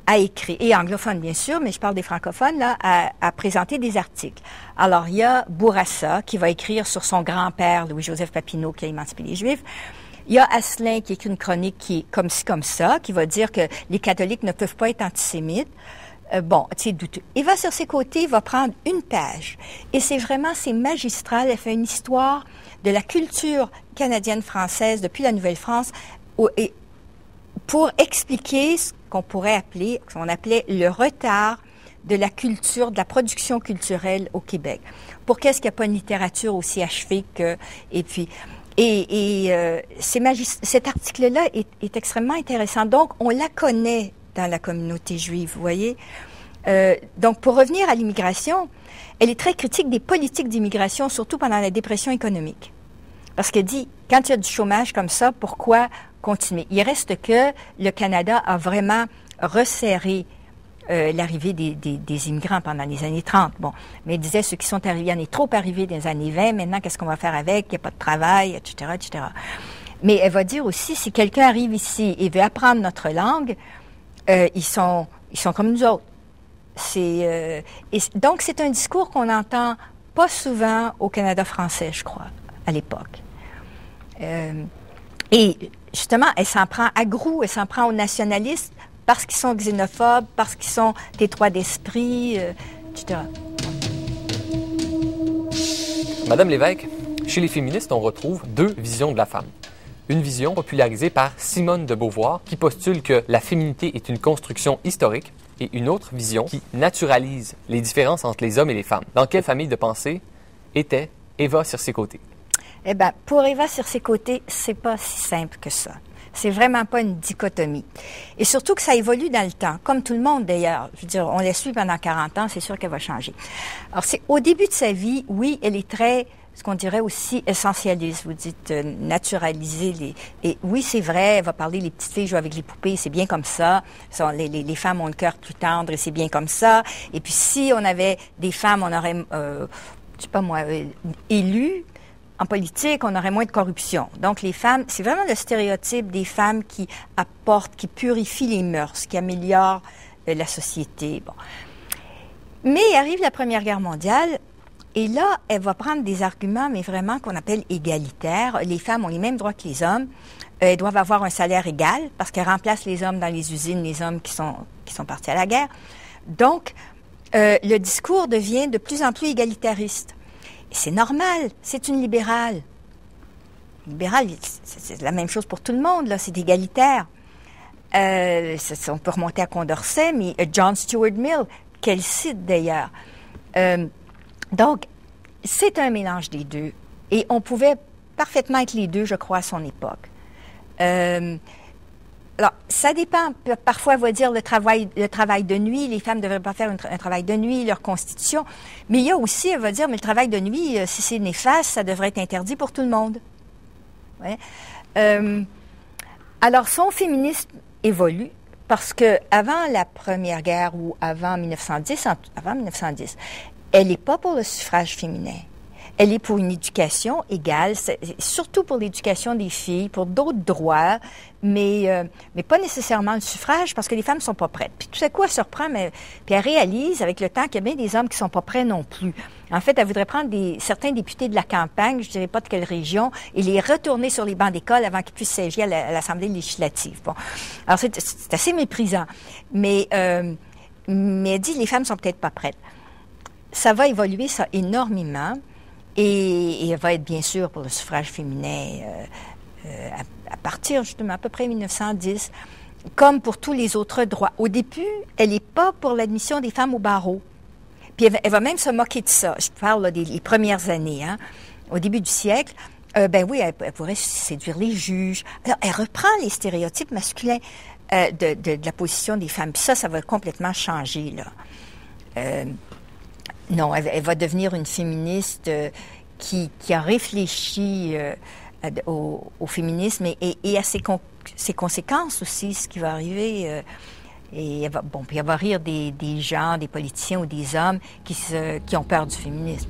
à écrire, et anglophones bien sûr, mais je parle des francophones, là, à présenter des articles. Alors, il y a Bourassa, qui va écrire sur son grand-père, Louis-Joseph Papineau, qui a émancipé les Juifs. Il y a Asselin, qui écrit une chronique qui est comme ci, comme ça, qui va dire que les catholiques ne peuvent pas être antisémites. Bon, c'est douteux. Eva Circé-Côté va prendre une page, et c'est magistral. Elle fait une histoire de la culture canadienne-française depuis la Nouvelle-France, et pour expliquer ce qu'on appelait le retard de la culture, de la production culturelle au Québec. Pour qu'est-ce qu'il n'y a pas une littérature aussi achevée que... cet article-là est extrêmement intéressant. Donc, on la connaît dans la communauté juive, vous voyez. Donc, pour revenir à l'immigration, elle est très critique des politiques d'immigration, surtout pendant la dépression économique. Parce qu'elle dit, quand il y a du chômage comme ça, pourquoi continuer? Il reste que le Canada a vraiment resserré l'arrivée des immigrants pendant les années 30. Bon, mais elle disait, ceux qui sont arrivés, il y en est trop arrivés dans les années 20, maintenant, qu'est-ce qu'on va faire avec? Il n'y a pas de travail, etc., etc. Mais elle va dire aussi, si quelqu'un arrive ici et veut apprendre notre langue, ils sont comme nous autres. Donc, c'est un discours qu'on n'entend pas souvent au Canada français, je crois, à l'époque. Et justement, elle s'en prend à Groux, elle s'en prend aux nationalistes parce qu'ils sont xénophobes, parce qu'ils sont étroits d'esprit, etc. Madame Lévesque, chez les féministes, on retrouve deux visions de la femme. Une vision popularisée par Simone de Beauvoir, qui postule que la féminité est une construction historique, et une autre vision qui naturalise les différences entre les hommes et les femmes. Dans quelle famille de pensée était Eva Circé-Côté? Eh bien, pour Eva Circé-Côté, c'est pas si simple que ça. C'est vraiment pas une dichotomie. Et surtout que ça évolue dans le temps, comme tout le monde d'ailleurs. Je veux dire, on la suit pendant 40 ans, c'est sûr qu'elle va changer. Alors, c'est au début de sa vie, oui, elle est très, ce qu'on dirait aussi essentialiste. Vous dites naturaliser et oui, c'est vrai, elle va parler, les petites filles jouent avec les poupées, c'est bien comme ça. Les femmes ont le cœur plus tendre et c'est bien comme ça. Et puis, si on avait des femmes, on aurait, je sais pas moi, élues, en politique, on aurait moins de corruption. Donc, les femmes, c'est vraiment le stéréotype des femmes qui apportent, qui purifient les mœurs, qui améliorent la société. Bon. Mais arrive la Première Guerre mondiale, et là, elle va prendre des arguments, mais vraiment qu'on appelle égalitaires. Les femmes ont les mêmes droits que les hommes. Elles doivent avoir un salaire égal, parce qu'elles remplacent les hommes dans les usines, les hommes qui sont partis à la guerre. Donc, le discours devient de plus en plus égalitariste. C'est normal, c'est une libérale. Libérale, c'est la même chose pour tout le monde, là, c'est égalitaire. On peut remonter à Condorcet, mais John Stuart Mill, qu'elle cite d'ailleurs. Donc, c'est un mélange des deux. Et on pouvait parfaitement être les deux, je crois, à son époque. Alors, ça dépend. Parfois, on va dire le travail de nuit. Les femmes ne devraient pas faire un travail de nuit, leur constitution. Mais il y a aussi, elle va dire, mais le travail de nuit, si c'est néfaste, ça devrait être interdit pour tout le monde. Ouais. Alors, son féminisme évolue parce que avant la Première Guerre ou avant 1910, elle n'est pas pour le suffrage féminin. Elle est pour une éducation égale, surtout pour l'éducation des filles, pour d'autres droits, mais pas nécessairement le suffrage, parce que les femmes ne sont pas prêtes. Puis tout à coup, elle se reprend, puis elle réalise avec le temps qu'il y a bien des hommes qui ne sont pas prêts non plus. En fait, elle voudrait prendre certains députés de la campagne, je ne dirais pas de quelle région, et les retourner sur les bancs d'école avant qu'ils puissent siéger à l'Assemblée législative. Bon. Alors, c'est assez méprisant. Mais elle dit, les femmes ne sont peut-être pas prêtes. Ça va évoluer, ça, énormément. Et elle va être bien sûr pour le suffrage féminin à partir justement à peu près 1910, comme pour tous les autres droits. Au début, elle n'est pas pour l'admission des femmes au barreau. Puis elle va même se moquer de ça. Je parle là, des premières années, hein, au début du siècle. Ben oui, elle pourrait séduire les juges. Alors, elle reprend les stéréotypes masculins de la position des femmes. Puis ça va complètement changer, là. Non, elle va devenir une féministe qui a réfléchi au féminisme et à ses conséquences aussi, ce qui va arriver. Et puis elle va rire des gens, des politiciens ou des hommes qui ont peur du féminisme.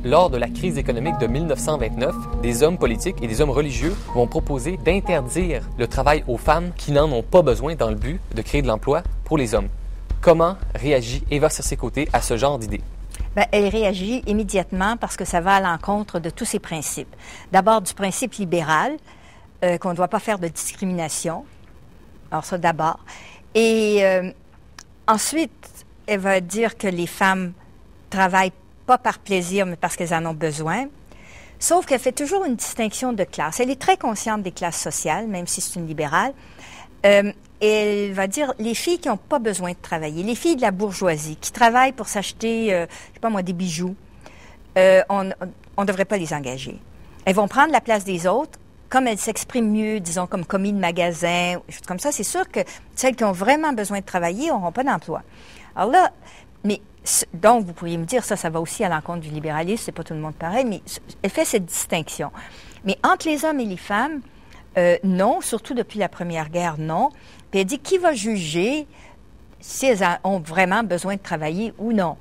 Lors de la crise économique de 1929, des hommes politiques et des hommes religieux vont proposer d'interdire le travail aux femmes qui n'en ont pas besoin dans le but de créer de l'emploi pour les hommes. Comment réagit Eva Circé-Côté à ce genre d'idée? Bien, elle réagit immédiatement parce que ça va à l'encontre de tous ses principes. D'abord, du principe libéral, qu'on ne doit pas faire de discrimination. Alors ça, d'abord. Et ensuite, elle va dire que les femmes travaillent pas par plaisir, mais parce qu'elles en ont besoin. Sauf qu'elle fait toujours une distinction de classe. Elle est très consciente des classes sociales, même si c'est une libérale. Elle va dire les filles qui n'ont pas besoin de travailler, les filles de la bourgeoisie, qui travaillent pour s'acheter, je sais pas moi, des bijoux, on ne devrait pas les engager. Elles vont prendre la place des autres, comme elles s'expriment mieux, disons, comme commis de magasin, comme ça, c'est sûr que celles qui ont vraiment besoin de travailler n'auront pas d'emploi. Alors là, donc, vous pourriez me dire, ça va aussi à l'encontre du libéralisme, c'est pas tout le monde pareil, mais elle fait cette distinction. Mais entre les hommes et les femmes, non, surtout depuis la Première Guerre, non. Puis elle dit, qui va juger si elles ont vraiment besoin de travailler ou non?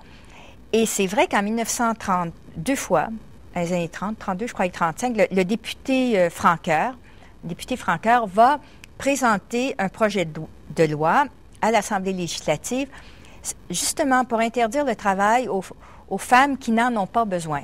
Et c'est vrai qu'en 1930, deux fois, dans les années 30, 32, je crois, et 35, le député Francoeur va présenter un projet de loi à l'Assemblée législative, justement pour interdire le travail aux femmes qui n'en ont pas besoin.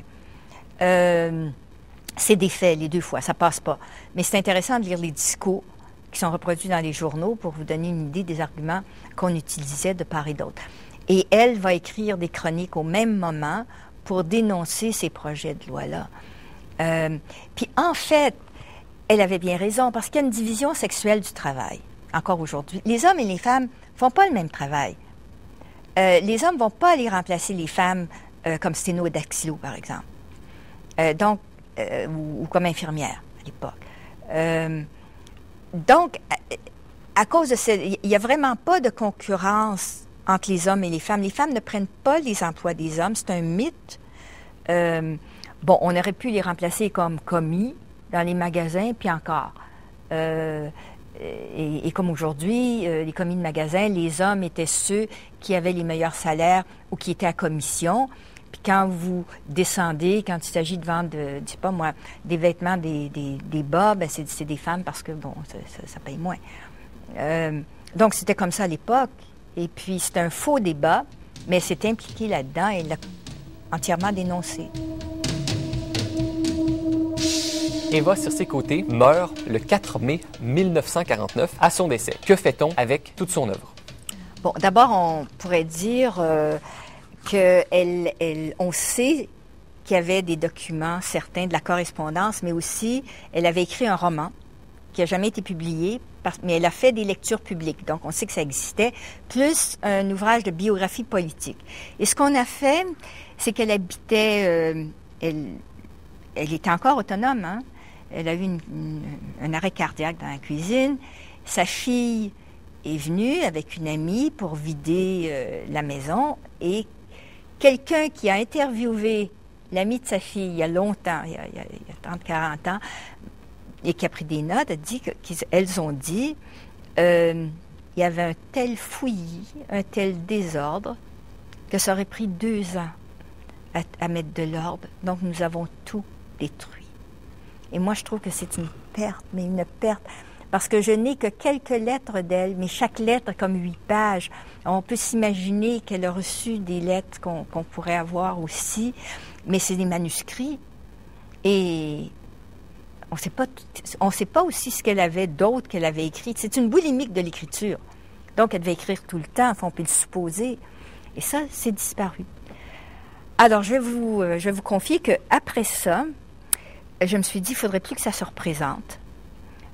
C'est des faits, les deux fois, ça passe pas. Mais c'est intéressant de lire les discours qui sont reproduits dans les journaux pour vous donner une idée des arguments qu'on utilisait de part et d'autre. Et elle va écrire des chroniques au même moment pour dénoncer ces projets de loi-là. Puis en fait, elle avait bien raison, parce qu'il y a une division sexuelle du travail, encore aujourd'hui. Les hommes et les femmes ne font pas le même travail. Les hommes ne vont pas aller remplacer les femmes comme sténo et dactylo, par exemple. Ou comme infirmière à l'époque. Donc, à cause de ça, il n'y a vraiment pas de concurrence entre les hommes et les femmes. Les femmes ne prennent pas les emplois des hommes, c'est un mythe. On aurait pu les remplacer comme commis dans les magasins, puis encore. Et comme aujourd'hui, les commis de magasins, les hommes étaient ceux qui avaient les meilleurs salaires ou qui étaient à commission. Puis quand vous descendez, quand il s'agit de vendre, je sais pas moi, des vêtements, des bas, ben c'est des femmes parce que, bon, ça paye moins. Donc, c'était comme ça à l'époque. Et puis, c'est un faux débat, mais elle s'est impliquée là-dedans et elle l'a entièrement dénoncé. Eva Circé-Côté meurt le 4 mai 1949 à son décès. Que fait-on avec toute son œuvre? Bon, d'abord, on pourrait dire on sait qu'il y avait des documents certains de la correspondance, mais aussi, elle avait écrit un roman qui n'a jamais été publié, mais elle a fait des lectures publiques, donc on sait que ça existait, plus un ouvrage de biographie politique. Et ce qu'on a fait, c'est qu'elle habitait, elle était encore autonome, hein? Elle a eu un arrêt cardiaque dans la cuisine. Sa fille est venue avec une amie pour vider la maison et quelqu'un qui a interviewé l'amie de sa fille il y a longtemps, il y a 30-40 ans, et qui a pris des notes, a dit qu'elles ont dit il y avait un tel fouillis, un tel désordre, que ça aurait pris 2 ans à mettre de l'ordre. Donc, nous avons tout détruit. Et moi, je trouve que c'est une perte, mais une perte, parce que je n'ai que quelques lettres d'elle, mais chaque lettre est comme 8 pages. On peut s'imaginer qu'elle a reçu des lettres qu'on pourrait avoir aussi, mais c'est des manuscrits. Et on ne sait pas aussi ce qu'elle avait d'autre qu'elle avait écrit. C'est une boulimique de l'écriture. Donc, elle devait écrire tout le temps, on peut le supposer. Et ça, c'est disparu. Alors, je vais vous confier qu'après ça, je me suis dit, il ne faudrait plus que ça se représente.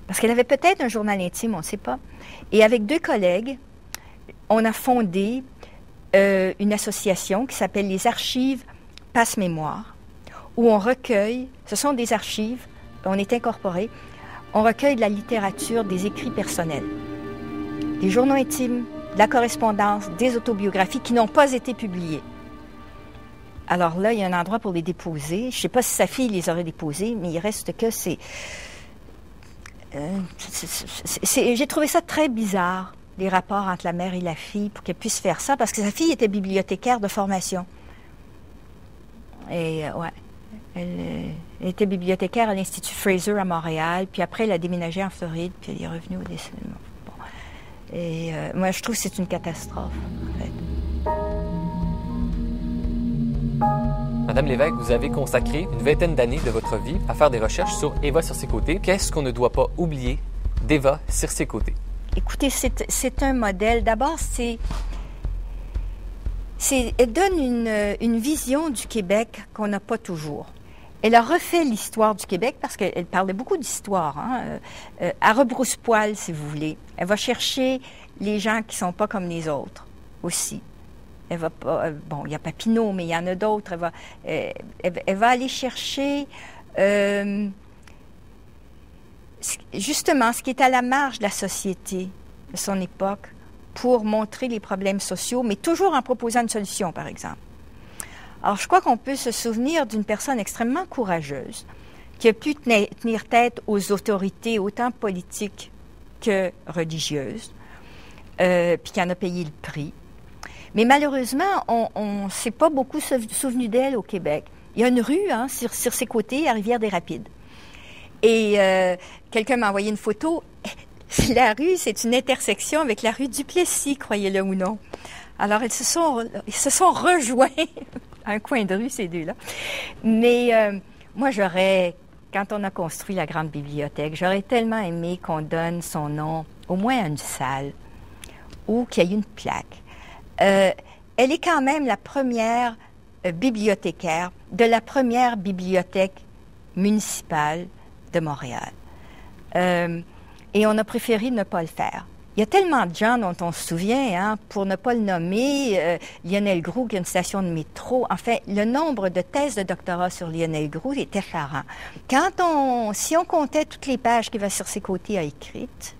Parce qu'elle avait peut-être un journal intime, on ne sait pas. Et avec 2 collègues, on a fondé une association qui s'appelle les Archives Passe-Mémoire, où on recueille, ce sont des archives, on est incorporé, on recueille de la littérature, des écrits personnels, des journaux intimes, de la correspondance, des autobiographies qui n'ont pas été publiées. Alors là, il y a un endroit pour les déposer. Je ne sais pas si sa fille les aurait déposés, mais il reste que c'est... j'ai trouvé ça très bizarre, les rapports entre la mère et la fille, pour qu'elle puisse faire ça, parce que sa fille était bibliothécaire de formation. Et elle était bibliothécaire à l'Institut Fraser à Montréal, puis après elle a déménagé en Floride, puis elle est revenue au dessin. Bon. Et moi, je trouve que c'est une catastrophe, en fait. Madame Lévesque, vous avez consacré une 20aine d'années de votre vie à faire des recherches sur Eva Circé-Côté. Qu'est-ce qu'on ne doit pas oublier d'Eva Circé-Côté? Écoutez, c'est un modèle. D'abord, elle donne une vision du Québec qu'on n'a pas toujours. Elle a refait l'histoire du Québec parce qu'elle parlait beaucoup d'histoire, à rebrousse-poil, si vous voulez. Elle va chercher les gens qui ne sont pas comme les autres aussi. Elle va pas, bon, il y a Papineau, mais il y en a d'autres. Elle va aller chercher justement ce qui est à la marge de la société de son époque pour montrer les problèmes sociaux, mais toujours en proposant une solution, par exemple. Alors, je crois qu'on peut se souvenir d'une personne extrêmement courageuse qui a pu tenir tête aux autorités autant politiques que religieuses, puis qui en a payé le prix. Mais malheureusement, on ne s'est pas beaucoup souvenu d'elle au Québec. Il y a une rue sur ses côtés, à Rivière-des-Rapides. Et quelqu'un m'a envoyé une photo. La rue, c'est une intersection avec la rue Duplessis, croyez-le ou non. Alors, ils se sont rejoints à un coin de rue, ces deux-là. Mais moi, quand on a construit la grande bibliothèque, j'aurais tellement aimé qu'on donne son nom au moins à une salle ou qu'il y ait une plaque. Elle est quand même la première bibliothécaire de la première bibliothèque municipale de Montréal. Et on a préféré ne pas le faire. Il y a tellement de gens dont on se souvient, pour ne pas le nommer, Lionel Groulx, qui a une station de métro. En fait, le nombre de thèses de doctorat sur Lionel Groulx est effarant. Si on comptait toutes les pages qu'Eva Circé-Côté a écrites,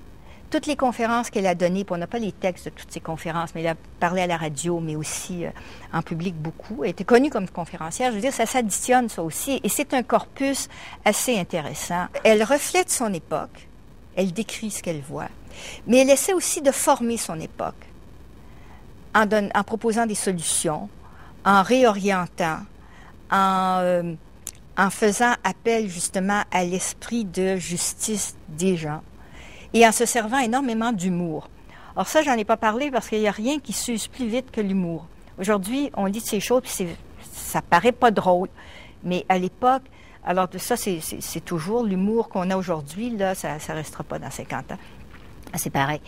toutes les conférences qu'elle a données, puis on n'a pas les textes de toutes ces conférences, mais elle a parlé à la radio, mais aussi en public beaucoup. Elle était connue comme conférencière. Je veux dire, ça s'additionne, ça aussi, et c'est un corpus assez intéressant. Elle reflète son époque, elle décrit ce qu'elle voit, mais elle essaie aussi de former son époque en proposant des solutions, en réorientant, en faisant appel justement à l'esprit de justice des gens, et en se servant énormément d'humour. Alors ça, j'en ai pas parlé parce qu'il n'y a rien qui s'use plus vite que l'humour. Aujourd'hui, on lit de ces choses, puis ça paraît pas drôle. Mais à l'époque, alors ça, c'est toujours l'humour qu'on a aujourd'hui, là, ça restera pas dans 50 ans. C'est pareil.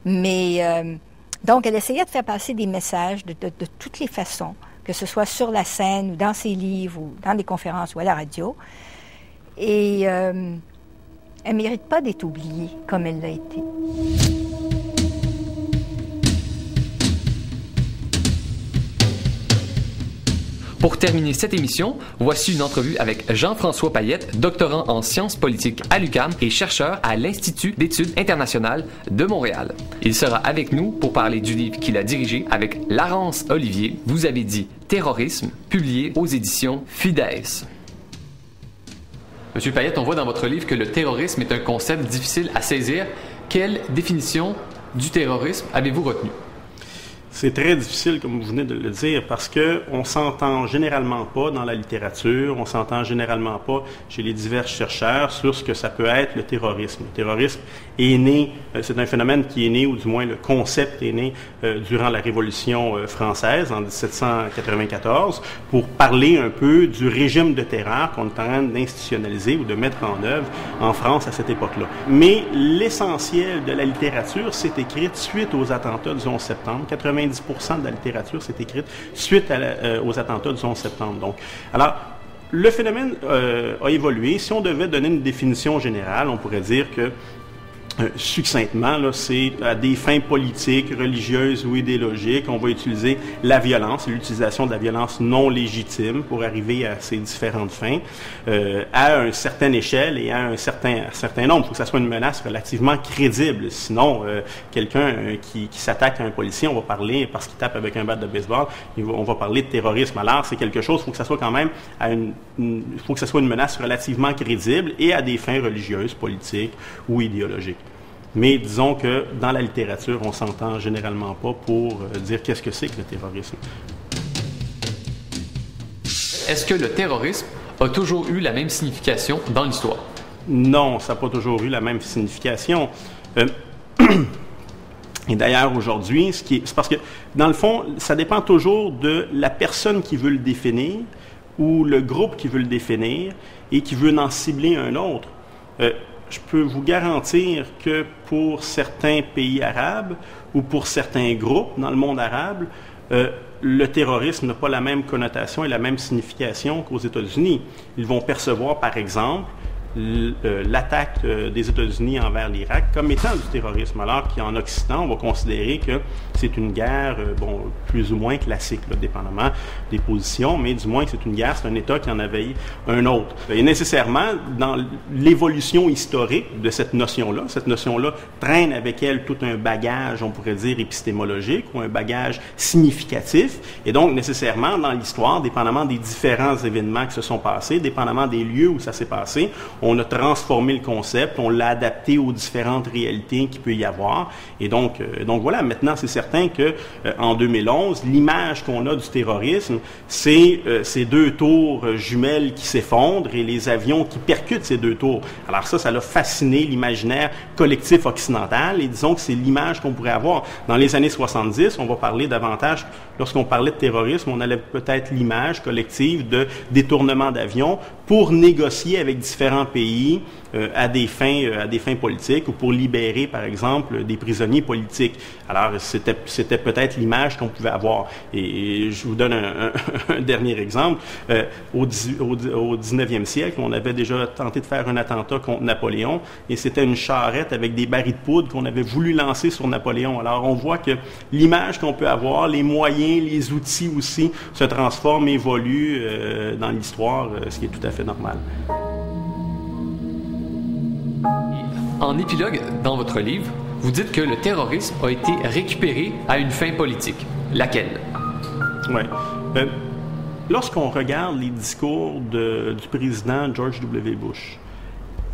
Mais, donc, elle essayait de faire passer des messages de toutes les façons, que ce soit sur la scène, ou dans ses livres, ou dans des conférences, ou à la radio. Et elle ne mérite pas d'être oubliée comme elle l'a été. Pour terminer cette émission, voici une entrevue avec Jean-François Payette, doctorant en sciences politiques à l'UQAM et chercheur à l'Institut d'études internationales de Montréal. Il sera avec nous pour parler du livre qu'il a dirigé avec Laurence Olivier, Vous avez dit terrorisme, publié aux éditions Fides. Monsieur Payette, on voit dans votre livre que le terrorisme est un concept difficile à saisir. Quelle définition du terrorisme avez-vous retenue? C'est très difficile, comme vous venez de le dire, parce qu'on s'entend généralement pas dans la littérature, on s'entend généralement pas chez les divers chercheurs sur ce que ça peut être le terrorisme. Le terrorisme est né, c'est un phénomène qui est né, ou du moins le concept est né durant la Révolution française en 1794, pour parler un peu du régime de terreur qu'on est en train d'institutionnaliser ou de mettre en œuvre en France à cette époque-là. Mais l'essentiel de la littérature s'est écrite suite aux attentats du 11 septembre. 90% de la littérature s'est écrite suite aux attentats du 11 septembre. Donc, alors, le phénomène a évolué. Si on devait donner une définition générale, on pourrait dire que succinctement, là, c'est à des fins politiques, religieuses ou idéologiques, on va utiliser la violence, l'utilisation de la violence non légitime pour arriver à ces différentes fins, à une certaine échelle et à un certain nombre. Il faut que ça soit une menace relativement crédible. Sinon, quelqu'un qui s'attaque à un policier, on va parler, parce qu'il tape avec un bat de baseball, on va parler de terrorisme. Alors, c'est quelque chose, il faut que ça soit quand même il faut que ça soit une menace relativement crédible et à des fins religieuses, politiques ou idéologiques. Mais disons que dans la littérature, on ne s'entend généralement pas pour dire qu'est-ce que c'est que le terrorisme. Est-ce que le terrorisme a toujours eu la même signification dans l'histoire? Non, ça n'a pas toujours eu la même signification. Et d'ailleurs, aujourd'hui, c'est parce que, dans le fond, ça dépend toujours de la personne qui veut le définir ou le groupe qui veut le définir et qui veut en cibler un autre. Je peux vous garantir que pour certains pays arabes ou pour certains groupes dans le monde arabe, le terrorisme n'a pas la même connotation et la même signification qu'aux États-Unis. Ils vont percevoir, par exemple, l'attaque des États-Unis envers l'Irak comme étant du terrorisme, alors qu'en Occident, on va considérer que c'est une guerre, plus ou moins classique, là, dépendamment des positions, mais du moins que c'est une guerre, c'est un État qui en envahit un autre. Et nécessairement, dans l'évolution historique de cette notion-là traîne avec elle tout un bagage, on pourrait dire, épistémologique ou un bagage significatif, et donc nécessairement, dans l'histoire, dépendamment des différents événements qui se sont passés, dépendamment des lieux où ça s'est passé, on a transformé le concept, on l'a adapté aux différentes réalités qu'il peut y avoir. Et donc voilà, maintenant, c'est certain que en 2011, l'image qu'on a du terrorisme, c'est ces deux tours jumelles qui s'effondrent et les avions qui percutent ces deux tours. Alors ça l'a fasciné l'imaginaire collectif occidental et disons que c'est l'image qu'on pourrait avoir. Dans les années 70, on va parler davantage, lorsqu'on parlait de terrorisme, on allait peut-être l'image collective de détournement d'avions pour négocier avec différents pays à des fins politiques ou pour libérer, par exemple, des prisonniers politiques. Alors, c'était peut-être l'image qu'on pouvait avoir. Et je vous donne un dernier exemple. Au 19e siècle, on avait déjà tenté de faire un attentat contre Napoléon et c'était une charrette avec des barils de poudre qu'on avait voulu lancer sur Napoléon. Alors, on voit que l'image qu'on peut avoir, les moyens, les outils aussi se transforment, évoluent dans l'histoire, ce qui est tout à fait normal. En épilogue, dans votre livre, vous dites que le terrorisme a été récupéré à une fin politique. Laquelle? Oui. Lorsqu'on regarde les discours du président George W. Bush,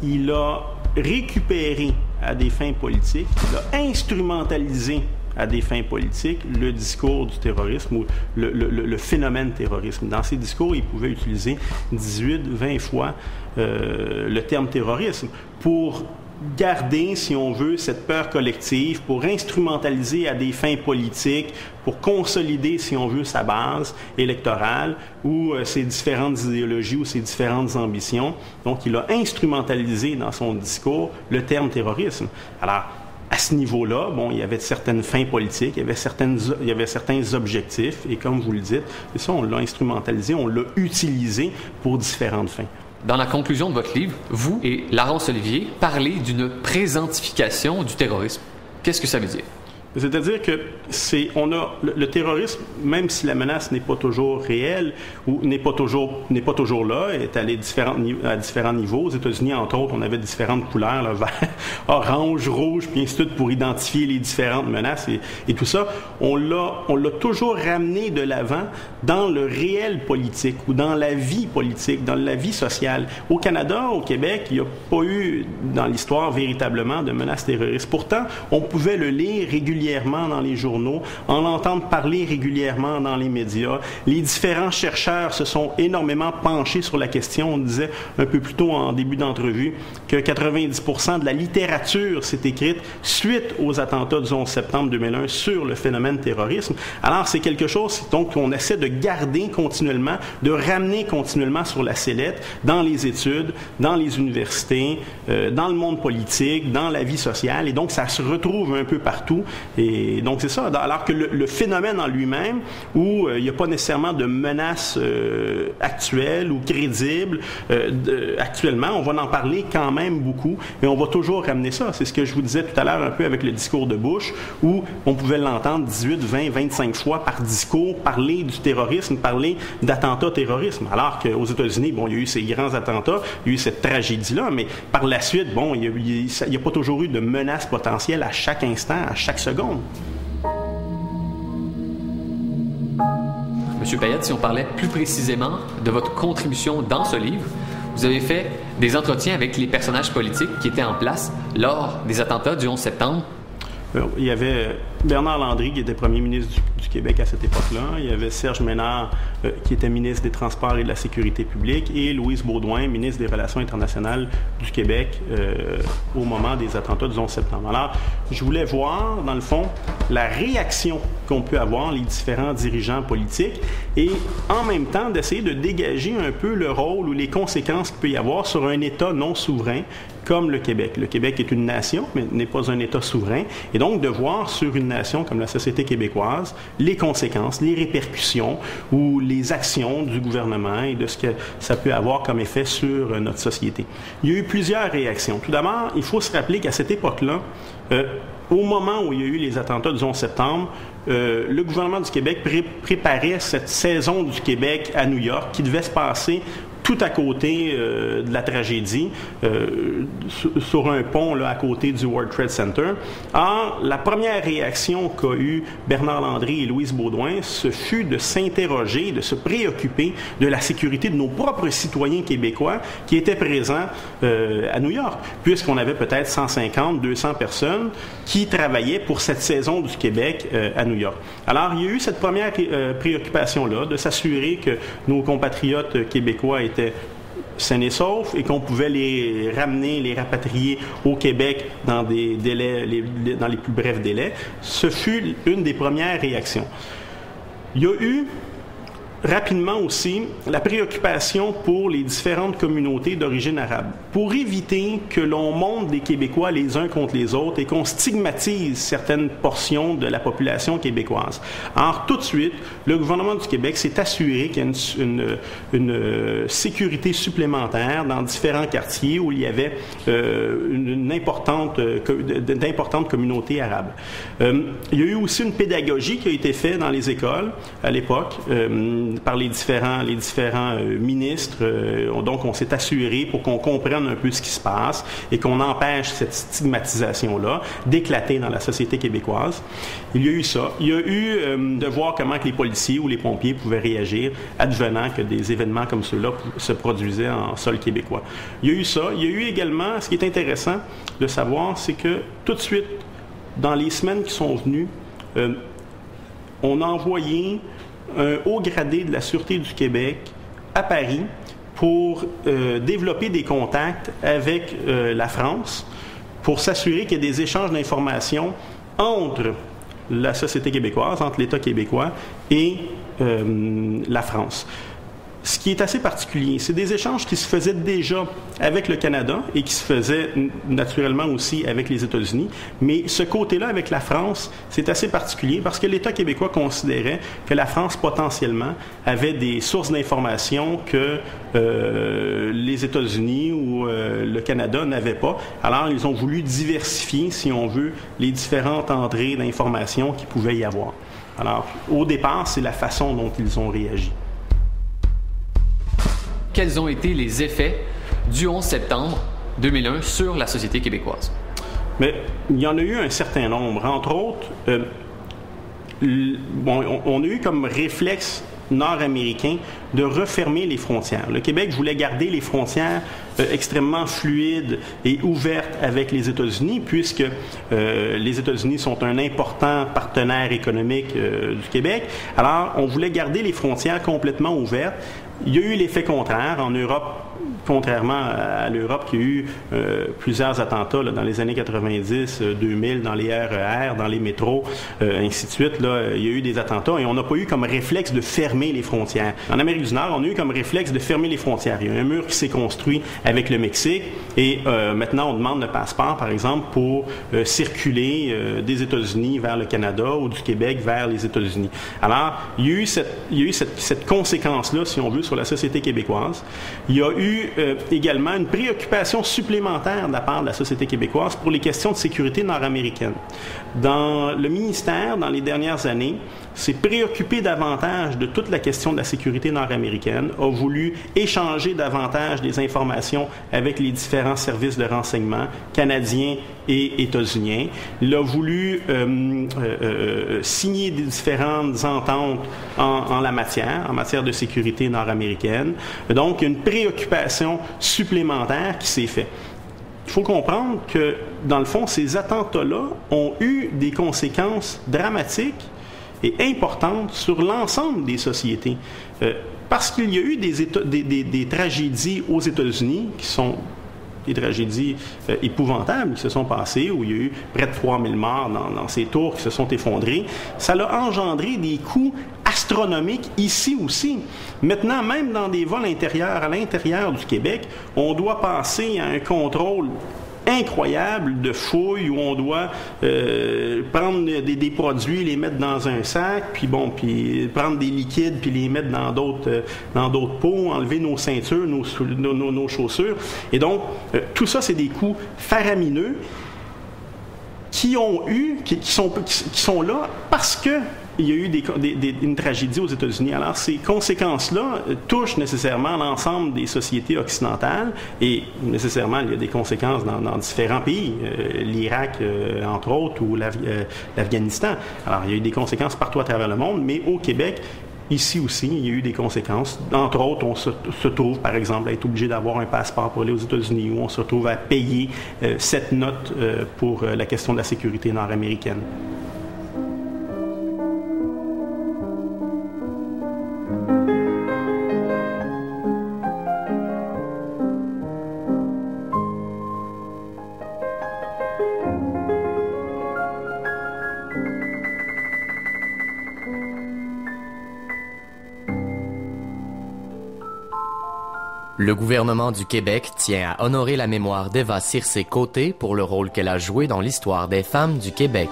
il a récupéré à des fins politiques, il a instrumentalisé à des fins politiques le discours du terrorisme ou le phénomène terrorisme. Dans ses discours, il pouvait utiliser 18-20 fois le terme terrorisme pour garder, si on veut, cette peur collective, pour instrumentaliser à des fins politiques, pour consolider, si on veut, sa base électorale ou ses différentes idéologies ou ses différentes ambitions. Donc, il a instrumentalisé dans son discours le terme terrorisme. Alors, à ce niveau-là, il y avait certaines fins politiques, il y avait certains objectifs, et comme vous le dites, et ça, on l'a instrumentalisé, on l'a utilisé pour différentes fins. Dans la conclusion de votre livre, vous et Laurence Olivier parlez d'une présentification du terrorisme. Qu'est-ce que ça veut dire? C'est-à-dire que le terrorisme, même si la menace n'est pas toujours réelle ou n'est pas toujours là, est allée à différents niveaux. Aux États-Unis, entre autres, on avait différentes couleurs, là, vert, orange, rouge, puis ainsi de suite, pour identifier les différentes menaces et tout ça. On l'a toujours ramené de l'avant dans le réel politique ou dans la vie politique, dans la vie sociale. Au Canada, au Québec, il n'y a pas eu dans l'histoire véritablement de menaces terroristes. Pourtant, on pouvait le lire régulièrement dans les journaux, en entendre parler régulièrement dans les médias. Les différents chercheurs se sont énormément penchés sur la question. On disait un peu plus tôt en début d'entrevue que 90% de la littérature s'est écrite suite aux attentats du 11 septembre 2001 sur le phénomène terrorisme. Alors, c'est quelque chose donc qu'on essaie de garder continuellement, de ramener continuellement sur la sellette dans les études, dans les universités, dans le monde politique, dans la vie sociale. Et donc, ça se retrouve un peu partout. Et donc, c'est ça. Alors que le phénomène en lui-même, où il n'y a pas nécessairement de menace actuelle ou crédible, actuellement, on va en parler quand même beaucoup, mais on va toujours ramener ça. C'est ce que je vous disais tout à l'heure un peu avec le discours de Bush, où on pouvait l'entendre 18, 20, 25 fois par discours, parler du terrorisme, parler d'attentats terrorisme. Alors qu'aux États-Unis, bon, il y a eu ces grands attentats, il y a eu cette tragédie-là, mais par la suite, bon, il n'y a pas toujours eu de menaces potentielles à chaque instant, à chaque seconde. Monsieur Payette, si on parlait plus précisément de votre contribution dans ce livre, vous avez fait des entretiens avec les personnages politiques qui étaient en place lors des attentats du 11 septembre. Il y avait Bernard Landry, qui était premier ministre du Québec à cette époque-là. Il y avait Serge Ménard, qui était ministre des Transports et de la Sécurité publique, et Louise Baudouin, ministre des Relations internationales du Québec, au moment des attentats du 11 septembre. Alors, je voulais voir, dans le fond, la réaction qu'ont pu avoir les différents dirigeants politiques et, en même temps, d'essayer de dégager un peu le rôle ou les conséquences qu'il peut y avoir sur un État non souverain comme le Québec. Le Québec est une nation, mais n'est pas un État souverain. Et donc, de voir sur une nation comme la société québécoise les conséquences, les répercussions ou les actions du gouvernement et de ce que ça peut avoir comme effet sur notre société. Il y a eu plusieurs réactions. Tout d'abord, il faut se rappeler qu'à cette époque-là, au moment où il y a eu les attentats du 11 septembre, le gouvernement du Québec préparait cette saison du Québec à New York qui devait se passer tout à côté de la tragédie, sur un pont là, à côté du World Trade Center. Or, la première réaction qu'a eue Bernard Landry et Louise Baudouin, ce fut de s'interroger, de se préoccuper de la sécurité de nos propres citoyens québécois qui étaient présents à New York, puisqu'on avait peut-être 150, 200 personnes qui travaillaient pour cette saison du Québec à New York. Alors, il y a eu cette première préoccupation-là, de s'assurer que nos compatriotes québécois étaient sains et saufs et qu'on pouvait les ramener, les rapatrier au Québec dans des délais, dans les plus brefs délais. Ce fut une des premières réactions. Il y a eu rapidement aussi la préoccupation pour les différentes communautés d'origine arabe, pour éviter que l'on monte des Québécois les uns contre les autres et qu'on stigmatise certaines portions de la population québécoise. Alors, tout de suite, le gouvernement du Québec s'est assuré qu'il y a une sécurité supplémentaire dans différents quartiers où il y avait d'importantes communautés arabes. Il y a eu aussi une pédagogie qui a été faite dans les écoles à l'époque, par les différents ministres. Donc, on s'est assuré pour qu'on comprenne un peu ce qui se passe et qu'on empêche cette stigmatisation-là d'éclater dans la société québécoise. Il y a eu ça. Il y a eu de voir comment que les policiers ou les pompiers pouvaient réagir advenant que des événements comme ceux-là se produisaient en sol québécois. Il y a eu ça. Il y a eu également, ce qui est intéressant de savoir, c'est que tout de suite, dans les semaines qui sont venues, on a envoyé un haut gradé de la Sûreté du Québec à Paris pour développer des contacts avec la France pour s'assurer qu'il y ait des échanges d'informations entre la société québécoise, entre l'État québécois et la France. Ce qui est assez particulier, c'est des échanges qui se faisaient déjà avec le Canada et qui se faisaient naturellement aussi avec les États-Unis. Mais ce côté-là avec la France, c'est assez particulier parce que l'État québécois considérait que la France potentiellement avait des sources d'informations que les États-Unis ou le Canada n'avaient pas. Alors, ils ont voulu diversifier, si on veut, les différentes entrées d'informations qu'il pouvait y avoir. Alors, au départ, c'est la façon dont ils ont réagi. Quels ont été les effets du 11 septembre 2001 sur la société québécoise? Mais il y en a eu un certain nombre. Entre autres, on a eu comme réflexe nord-américain de refermer les frontières. Le Québec voulait garder les frontières extrêmement fluides et ouvertes avec les États-Unis, puisque les États-Unis sont un important partenaire économique du Québec. Alors, on voulait garder les frontières complètement ouvertes. Il y a eu l'effet contraire. En Europe, contrairement à l'Europe qui a eu plusieurs attentats là, dans les années 90, 2000, dans les RER, dans les métros, ainsi de suite, là, il y a eu des attentats et on n'a pas eu comme réflexe de fermer les frontières. En Amérique du Nord, on a eu comme réflexe de fermer les frontières. Il y a un mur qui s'est construit avec le Mexique et maintenant on demande le passeport, par exemple, pour circuler des États-Unis vers le Canada ou du Québec vers les États-Unis. Alors, il y a eu cette conséquence-là, si on veut, sur la société québécoise. Il y a eu également une préoccupation supplémentaire de la part de la société québécoise pour les questions de sécurité nord-américaine. Dans le ministère, dans les dernières années, s'est préoccupé davantage de toute la question de la sécurité nord-américaine, a voulu échanger davantage des informations avec les différents services de renseignement canadiens et états-uniens. Il a voulu signer des différentes ententes en la matière, en matière de sécurité nord-américaine. Donc, il y a une préoccupation supplémentaire qui s'est faite. Il faut comprendre que, dans le fond, ces attentats-là ont eu des conséquences dramatiques et importante sur l'ensemble des sociétés. Parce qu'il y a eu des tragédies aux États-Unis qui sont des tragédies épouvantables qui se sont passées, où il y a eu près de 3000 morts dans ces tours qui se sont effondrées. Ça a engendré des coûts astronomiques ici aussi. Maintenant, même dans des vols intérieurs, à l'intérieur du Québec, on doit passer à un contrôle incroyable de fouilles où on doit prendre des produits, les mettre dans un sac, puis prendre des liquides, puis les mettre dans d'autres pots, enlever nos ceintures, nos chaussures. Et donc, tout ça, c'est des coûts faramineux qui sont là parce que il y a eu une tragédie aux États-Unis. Alors, ces conséquences-là touchent nécessairement l'ensemble des sociétés occidentales et nécessairement, il y a des conséquences dans différents pays, l'Irak, entre autres, ou l'Afghanistan. Alors, il y a eu des conséquences partout à travers le monde, mais au Québec, ici aussi, il y a eu des conséquences. Entre autres, on se trouve, par exemple, à être obligé d'avoir un passeport pour aller aux États-Unis, où on se retrouve à payer cette note pour la question de la sécurité nord-américaine. Le gouvernement du Québec tient à honorer la mémoire d'Eva Circé-Côté pour le rôle qu'elle a joué dans l'histoire des femmes du Québec.